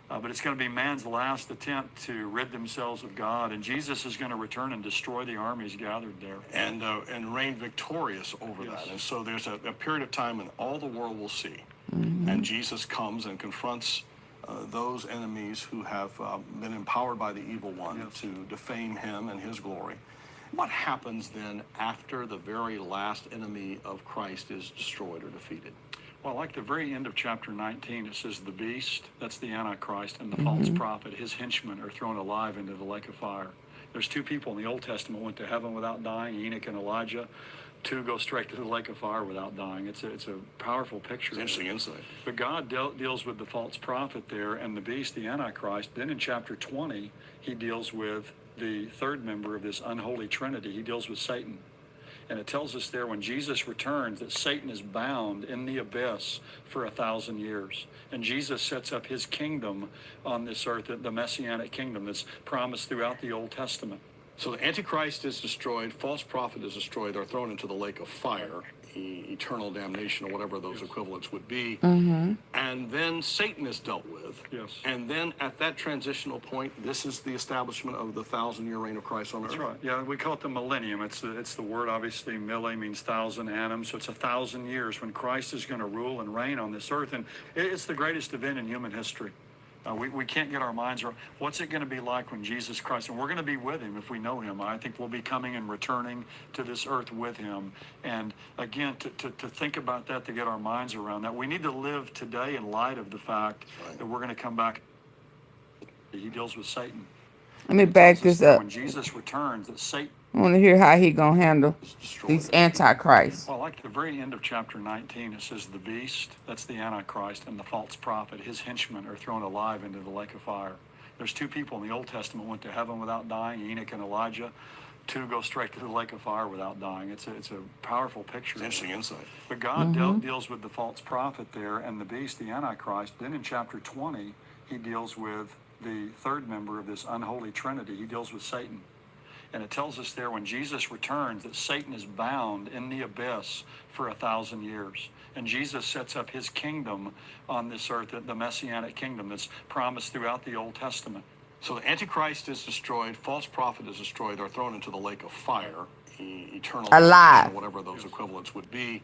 But it's going to be man's last attempt to rid themselves of God, and Jesus is going to return and destroy the armies gathered there, and reign victorious over that. And so there's a period of time when all the world will see, and Jesus comes and confronts those enemies who have been empowered by the evil one to defame him and his glory. What happens then after the very last enemy of Christ is destroyed or defeated? Well, like the very end of chapter 19, it says the beast, that's the Antichrist, and the false prophet, his henchmen, are thrown alive into the lake of fire. There's two people in the Old Testament went to heaven without dying, Enoch and Elijah. Two go straight to the lake of fire without dying. It's a powerful picture. It's interesting insight. But God deals with the false prophet there and the beast, the Antichrist. Then in chapter 20, he deals with the third member of this unholy trinity. He deals with Satan. And it tells us there when Jesus returns that Satan is bound in the abyss for 1,000 years. And Jesus sets up his kingdom on this earth, the Messianic kingdom that's promised throughout the Old Testament. So the Antichrist is destroyed, false prophet is destroyed, they're thrown into the lake of fire, eternal damnation or whatever those equivalents would be. And then Satan is dealt with. Yes. And then at that transitional point, this is the establishment of the 1,000-year reign of Christ on earth. That's right. Yeah, we call it the millennium. It's the word, obviously, mille means 1,000, annum, so it's 1,000 years when Christ is going to rule and reign on this earth. And it's the greatest event in human history. We can't get our minds around what's it going to be like when Jesus Christ, and we're going to be with him if we know him. I think we'll be coming and returning to this earth with him. And again, to think about that, to get our minds around that, we need to live today in light of the fact that we're going to come back. He deals with Satan. Let me back this up. When Jesus returns, that Satan. I want to hear how he going to handle these antichrists. Well, like the very end of chapter 19, it says the beast, that's the Antichrist, and the false prophet, his henchmen, are thrown alive into the lake of fire. There's two people in the Old Testament went to heaven without dying, Enoch and Elijah. Two go straight to the lake of fire without dying. It's a powerful picture. It's interesting insight. But God deals with the false prophet there and the beast, the Antichrist. Then in chapter 20, he deals with the third member of this unholy trinity. He deals with Satan. And it tells us there when Jesus returns that Satan is bound in the abyss for 1,000 years. And Jesus sets up his kingdom on this earth, the Messianic kingdom that's promised throughout the Old Testament. So the Antichrist is destroyed, false prophet is destroyed, they're thrown into the lake of fire, eternal alive, or whatever those equivalents would be.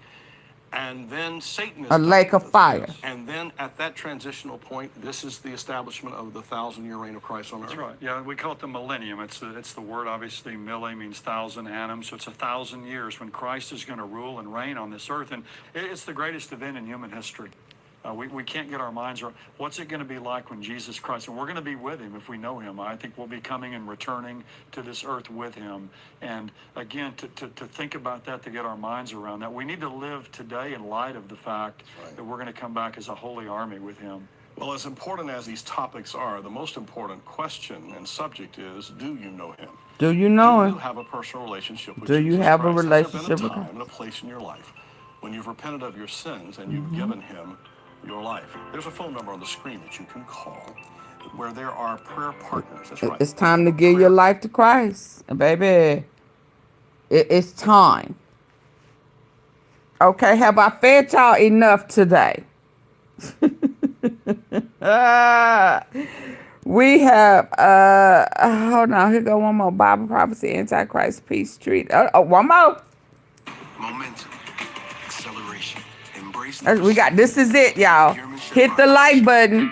And then Satan is A lake of fire. And then at that transitional point, this is the establishment of the 1,000-year reign of Christ on earth. That's right. Yeah, we call it the millennium. It's the word, obviously, milli means 1,000 annums. So it's 1,000 years when Christ is going to rule and reign on this earth. And it's the greatest event in human history. We can't get our minds around what's it going to be like when Jesus Christ, and we're going to be with him if we know him. I think we'll be coming and returning to this earth with him. And again, to think about that, to get our minds around that, we need to live today in light of the fact that we're going to come back as a holy army with him. Well, as important as these topics are, the most important question and subject is, do you know him? Do you know him? Do you have a personal relationship with Jesus Christ? Do you have a relationship with him? Has there been a time and a place in your life when you've repented of your sins and you've given him your life? There's a phone number on the screen that you can call where there are prayer partners. That's right. It's time to give your life to Christ, baby. It's time. Okay, have I fed y'all enough today? We have hold on, here go one more. Bible prophecy, Antichrist, peace treat. One more. Momentum, acceleration, embrace. We got, this is it, y'all. Hit the like button.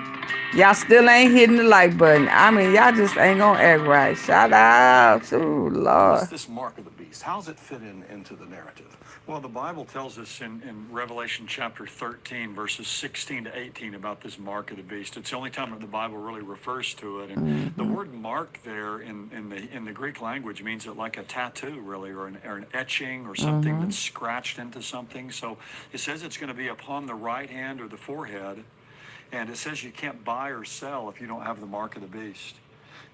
Y'all still ain't hitting the like button. I mean, y'all just ain't gonna act right. Shout out to Lord. What's this mark of the beast? How does it fit into the narrative? Well, the Bible tells us in Revelation chapter 13, verses 16 to 18 about this mark of the beast. It's the only time that the Bible really refers to it. And the word mark there in the Greek language means it like a tattoo, really, or an etching or something that's scratched into something. So it says it's going to be upon the right hand or the forehead. And it says you can't buy or sell if you don't have the mark of the beast.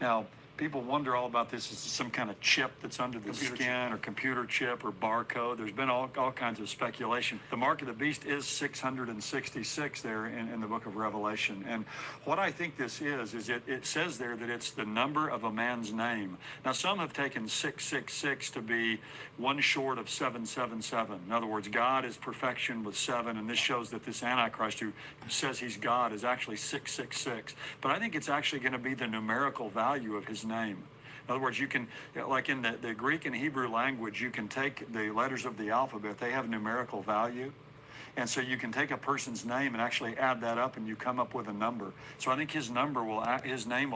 Now, people wonder all about this. Is it some kind of chip that's under the skin or computer chip or barcode? There's been all kinds of speculation. The mark of the beast is 666 there in the book of Revelation. And what I think this is it says there that it's the number of a man's name. Now, some have taken 666 to be one short of 777. In other words, God is perfection with 7, and this shows that this Antichrist who says he's God is actually 666. But I think it's actually going to be the numerical value of his name. In other words, you can, like in the Greek and Hebrew language, you can take the letters of the alphabet, they have numerical value. And so you can take a person's name and actually add that up and you come up with a number. So I think his name will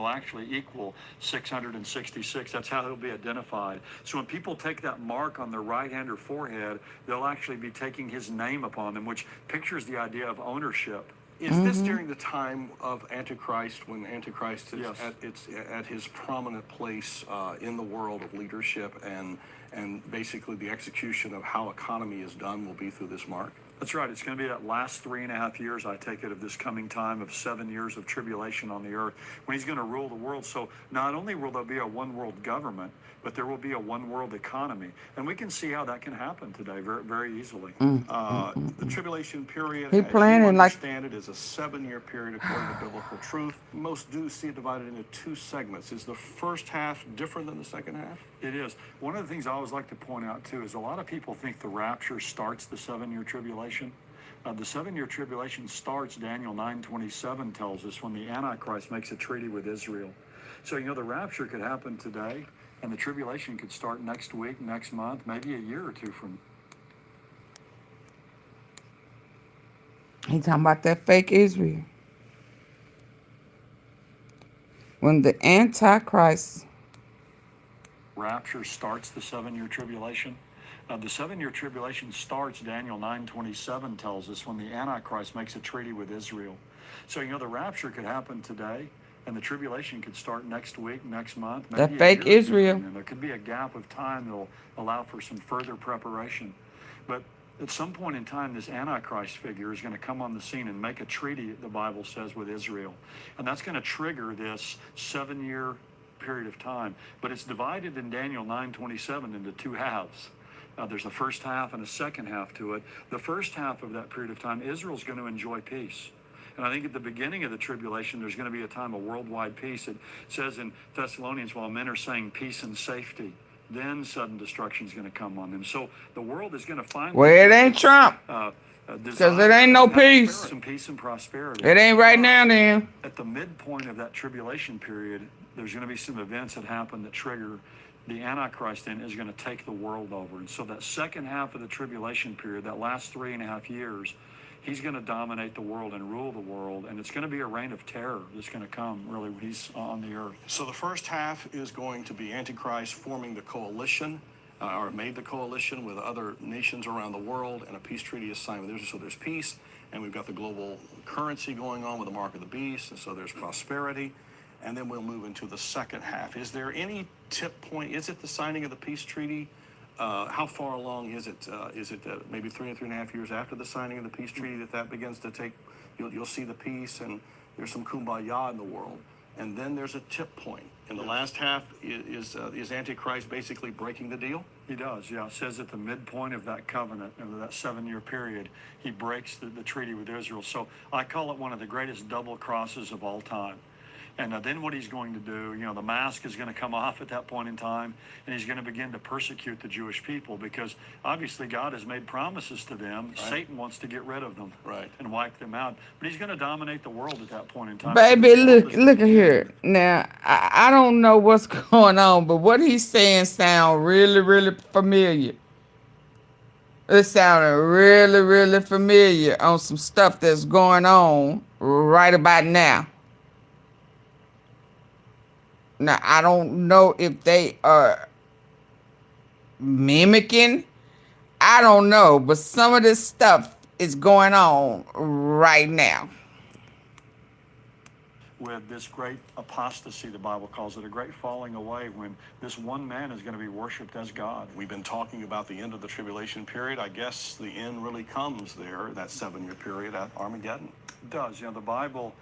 actually equal 666. That's how he'll be identified. So when people take that mark on their right hand or forehead, they'll actually be taking his name upon them, which pictures the idea of ownership. Is this during the time of Antichrist, when Antichrist is at his prominent place in the world of leadership, and basically the execution of how economy is done will be through this mark? That's right. It's going to be that last 3.5 years, I take it, of this coming time of 7 years of tribulation on the earth, when he's going to rule the world. So not only will there be a one world government, but there will be a one world economy. And we can see how that can happen today very, very easily. The tribulation period, he as you understand it, is a 7-year period according to biblical truth. Most do see it divided into 2 segments. Is the first half different than the second half? It is. One of the things I always like to point out, too, is a lot of people think the rapture starts the 7-year tribulation. The 7-year tribulation starts, Daniel 9:27 tells us, when the Antichrist makes a treaty with Israel. So, the rapture could happen today, and the tribulation could start next week, next month, maybe a year or two from. He's talking about that fake Israel. When the Antichrist rapture starts the 7-year tribulation. The 7-year tribulation starts, Daniel 9:27 tells us, when the Antichrist makes a treaty with Israel. So, the rapture could happen today, and the tribulation could start next week, next month, maybe that fake Israel. And there could be a gap of time that will allow for some further preparation. But at some point in time, this Antichrist figure is going to come on the scene and make a treaty, the Bible says, with Israel. And that's going to trigger this 7-year period of time. But it's divided in Daniel 9:27 into 2 halves. There's a first half and a second half to it. The first half of that period of time, Israel's going to enjoy peace. And I think at the beginning of the tribulation, there's going to be a time of worldwide peace. It says in Thessalonians, while men are saying peace and safety, then sudden destruction is going to come on them. So the world is going to finally... Well, it ain't Trump. Because it ain't no peace. Some peace and prosperity. It ain't right now, then. At the midpoint of that tribulation period, there's going to be some events that happen that trigger the Antichrist in is going to take the world over. And so that second half of the tribulation period, that last 3.5 years, he's going to dominate the world and rule the world. And it's going to be a reign of terror that's going to come, really, when he's on the earth. So the first half is going to be Antichrist forming the coalition, or made the coalition with other nations around the world, and a peace treaty is signed with Israel. So there's peace, and we've got the global currency going on with the mark of the beast, and so there's prosperity. And then we'll move into the second half. Is there any tip point? Is it the signing of the peace treaty? How far along is it? Is it maybe 3.5 years after the signing of the peace treaty that begins to take, you'll see the peace, and there's some kumbaya in the world. And then there's a tip point. In the last half, is Antichrist basically breaking the deal? He does, yeah. It says at the midpoint of that covenant, of that 7-year period, he breaks the treaty with Israel. So I call it one of the greatest double crosses of all time. And then what he's going to do, the mask is going to come off at that point in time, and he's going to begin to persecute the Jewish people, because obviously God has made promises to them. Right. Satan wants to get rid of them, right, and wipe them out. But he's going to dominate the world at that point in time. Baby, look at here. Now, I don't know what's going on, but what he's saying sounds really, really familiar. It sounded really, really familiar on some stuff that's going on right about now. Now, I don't know if they are mimicking. I don't know. But some of this stuff is going on right now. With this great apostasy, the Bible calls it, a great falling away, when this one man is going to be worshipped as God. We've been talking about the end of the tribulation period. I guess the end really comes there, that 7-year period at Armageddon. It does. The Bible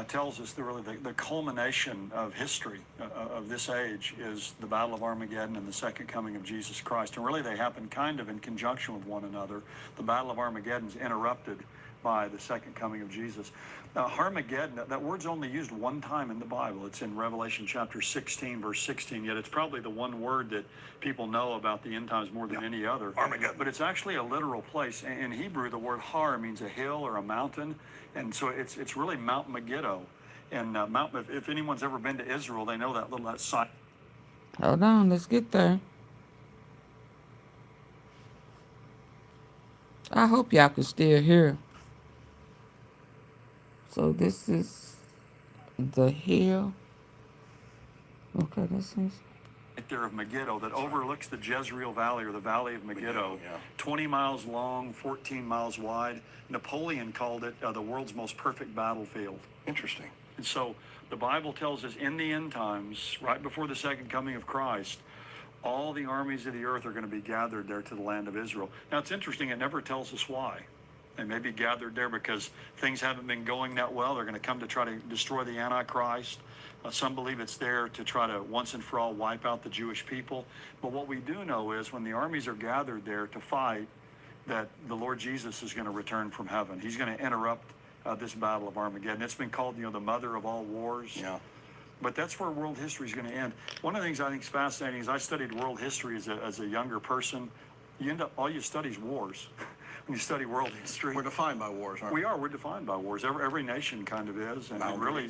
tells us the culmination of history of this age is the Battle of Armageddon and the second coming of Jesus Christ. And really they happen kind of in conjunction with one another. The Battle of Armageddon is interrupted by the second coming of Jesus. Now, Armageddon, that word's only used one time in the Bible. It's in Revelation chapter 16, verse 16, yet it's probably the one word that people know about the end times more than any other. Armageddon. But it's actually a literal place. In Hebrew, the word har means a hill or a mountain, and so it's really Mount Megiddo. And if anyone's ever been to Israel, they know that site. Hold on, let's get there. I hope y'all can still hear. So this is the hill. Okay, that's nice. Right there of Megiddo that overlooks the Jezreel Valley, or the Valley of Megiddo. 20 miles long, 14 miles wide. Napoleon called it the world's most perfect battlefield. Interesting. And so the Bible tells us in the end times, right before the second coming of Christ, all the armies of the earth are going to be gathered there to the land of Israel. Now, it's interesting, it never tells us why. They may be gathered there because things haven't been going that well. They're going to come to try to destroy the Antichrist. Some believe it's there to try to once and for all wipe out the Jewish people. But what we do know is when the armies are gathered there to fight, that the Lord Jesus is going to return from heaven. He's going to interrupt this battle of Armageddon. It's been called, the mother of all wars. Yeah. But that's where world history is going to end. One of the things I think is fascinating is I studied world history as a younger person. You end up, all you study is wars. When you study world history. We're defined by wars, aren't we? We're defined by wars. Every nation kind of is. And really,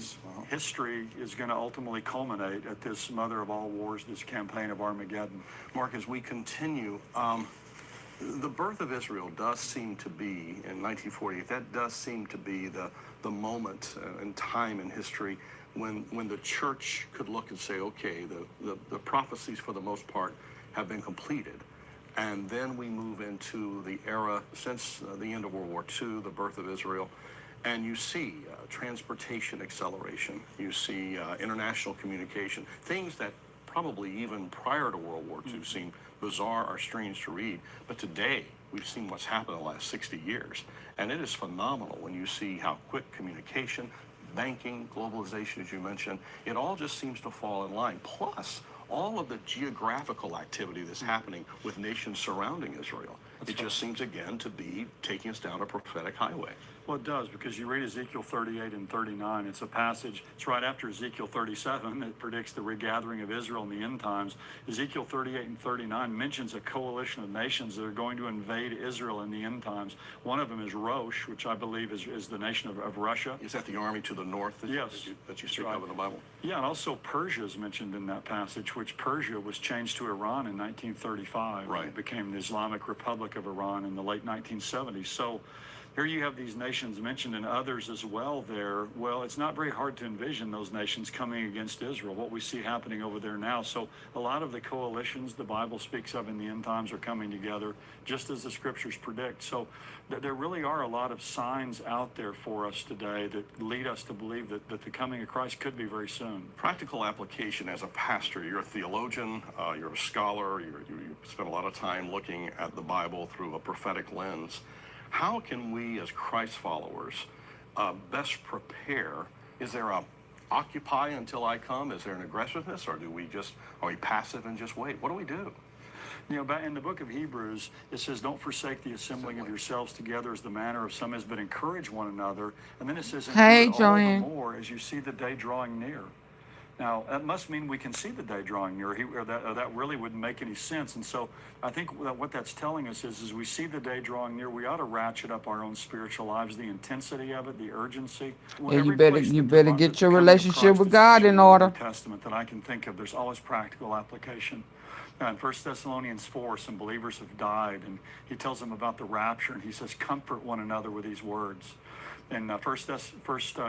history is going to ultimately culminate at this mother of all wars, this campaign of Armageddon. Mark, as we continue, the birth of Israel does seem to be, in 1948, that does seem to be the moment and time in history when the church could look and say, okay, the prophecies for the most part have been completed. And then we move into the era since the end of World War II, the birth of Israel, and you see transportation acceleration, you see international communication, things that probably even prior to World War II seemed bizarre or strange to read. But today, we've seen what's happened in the last 60 years. And it is phenomenal when you see how quick communication, banking, globalization, as you mentioned, it all just seems to fall in line. Plus, all of the geographical activity that's happening with nations surrounding Israel. It just seems again to be taking us down a prophetic highway. Well, it does, because you read Ezekiel 38 and 39. It's a passage, it's right after Ezekiel 37 that predicts the regathering of Israel in the end times. Ezekiel 38 and 39 mentions a coalition of nations that are going to invade Israel in the end times. One of them is Rosh, which I believe is the nation of Russia. Is that the army to the north that, yes, that you speak of in the Bible? Yeah, and also Persia is mentioned in that passage, which Persia was changed to Iran in 1935. Right. It became the Islamic Republic of Iran in the late 1970s. So here you have these nations mentioned and others as well there. Well, it's not very hard to envision those nations coming against Israel, what we see happening over there now. So a lot of the coalitions the Bible speaks of in the end times are coming together, just as the scriptures predict. So there really are a lot of signs out there for us today that lead us to believe that the coming of Christ could be very soon. Practical application as a pastor. You're a theologian, you're a scholar, you spend a lot of time looking at the Bible through a prophetic lens. How can we as Christ followers best prepare? Is there a occupy until I come? Is there an aggressiveness, or are we passive and just wait? What do we do? You know, in the book of Hebrews, it says, don't forsake the assembling of yourselves together as the manner of some is, but encourage one another. And then it says, hey, all the Joanne, more as you see the day drawing near. Now, that must mean we can see the day drawing near, or that really wouldn't make any sense. And so I think what that's telling us is we see the day drawing near, we ought to ratchet up our own spiritual lives, the intensity of it, the urgency. Yeah, you better get your relationship with God in order. New Testament that I can think of, there's always practical application. In 1 Thessalonians 4, some believers have died, and he tells them about the rapture, and he says, comfort one another with these words. In 1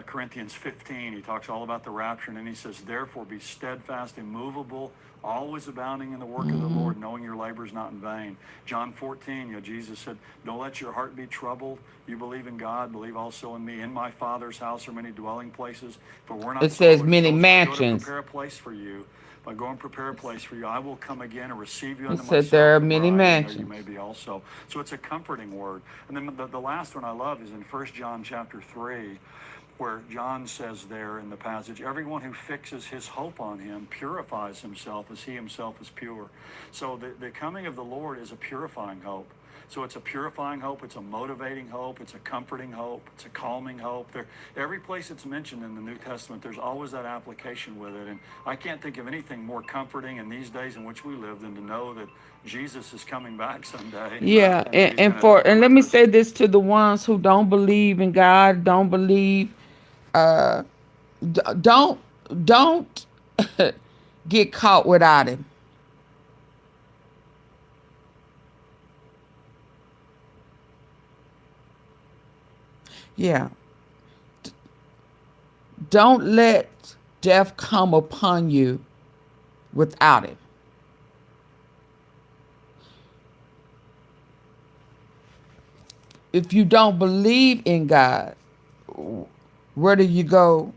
Corinthians 15, he talks all about the rapture, and then he says, therefore be steadfast, immovable, always abounding in the work of the Lord, knowing your labor is not in vain. John 14, Jesus said, don't let your heart be troubled. You believe in God, believe also in me. In my Father's house are many dwelling places, for we're not. It says many mansions. Prepare a place for you. If I go and prepare a place for you, I will come again and receive you It unto said myself. there are many mansions. You may be also. So it's a comforting word. And then the last one I love is in 1 John chapter 3, where John says there in the passage, everyone who fixes his hope on him purifies himself as he himself is pure. So the coming of the Lord is a purifying hope. So it's a purifying hope, it's a motivating hope, it's a comforting hope, it's a calming hope. Every place it's mentioned in the New Testament, there's always that application with it. And I can't think of anything more comforting in these days in which we live than to know that Jesus is coming back someday. Yeah, and let me say this to the ones who don't believe in God, don't believe, don't get caught without him. Yeah. Don't let death come upon you without it. If you don't believe in God, where do you go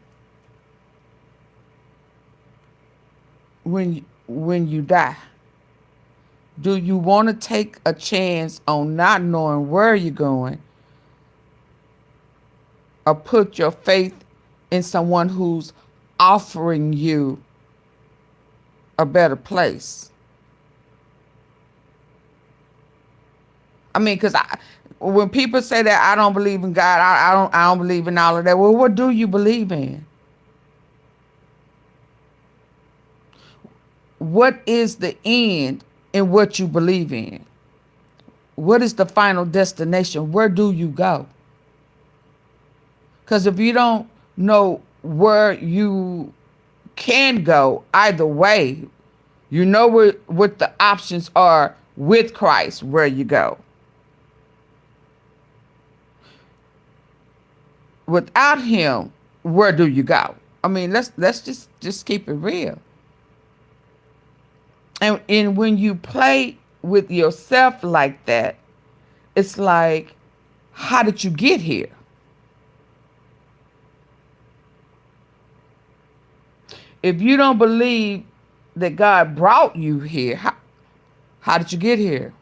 when you die? Do you want to take a chance on not knowing where you're going, or put your faith in someone who's offering you a better place? I mean, because when people say that I don't believe in God, I don't believe in all of that. Well, what do you believe in? What is the end in what you believe in? What is the final destination? Where do you go? Because if you don't know where you can go, either way, you know what the options are with Christ, where you go. Without him, where do you go? I mean, let's just keep it real. And when you play with yourself like that, it's like, how did you get here? If you don't believe that God brought you here, how did you get here?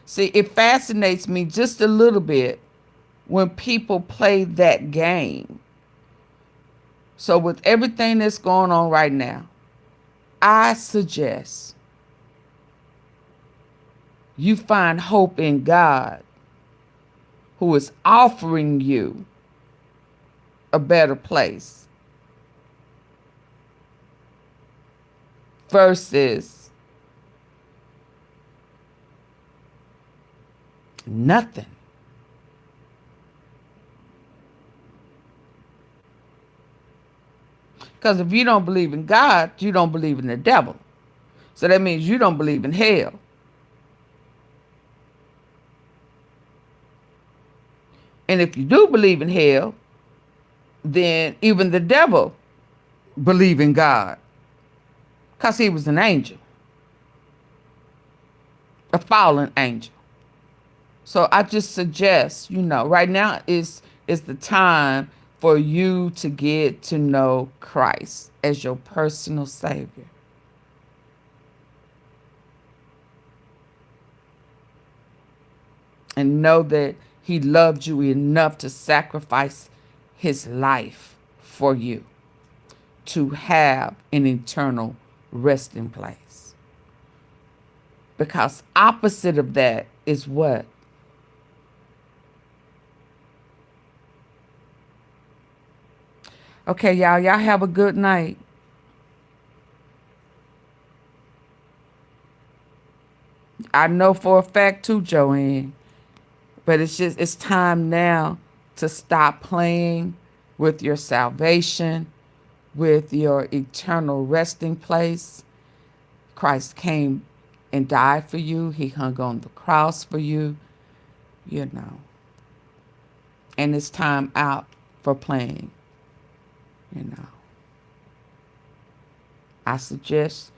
See, it fascinates me just a little bit when people play that game. So with everything that's going on right now, I suggest you find hope in God, who is offering you a better place, versus nothing. Because if you don't believe in God, you don't believe in the devil. So that means you don't believe in hell. And if you do believe in hell, then even the devil believe in God, because he was an angel, a fallen angel. So I just suggest, right now is the time for you to get to know Christ as your personal Savior. And know that he loved you enough to sacrifice his life for you to have an eternal resting place. Because opposite of that is what? Okay, y'all have a good night. I know for a fact too, Joanne, but it's time now to stop playing with your salvation, with your eternal resting place. Christ came and died for you. He hung on the cross for you, And it's time out for playing, I suggest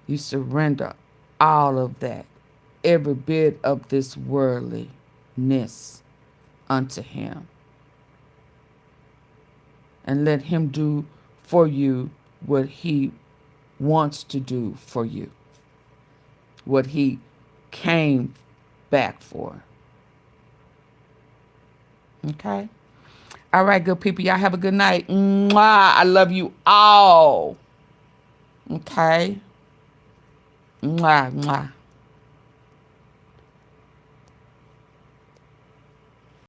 you surrender all of that, every bit of this worldliness unto him. And let him do for you what he wants to do for you, what he came back for. Okay? All right, good people. Y'all have a good night. Mwah. I love you all. Okay? Mwah, mwah.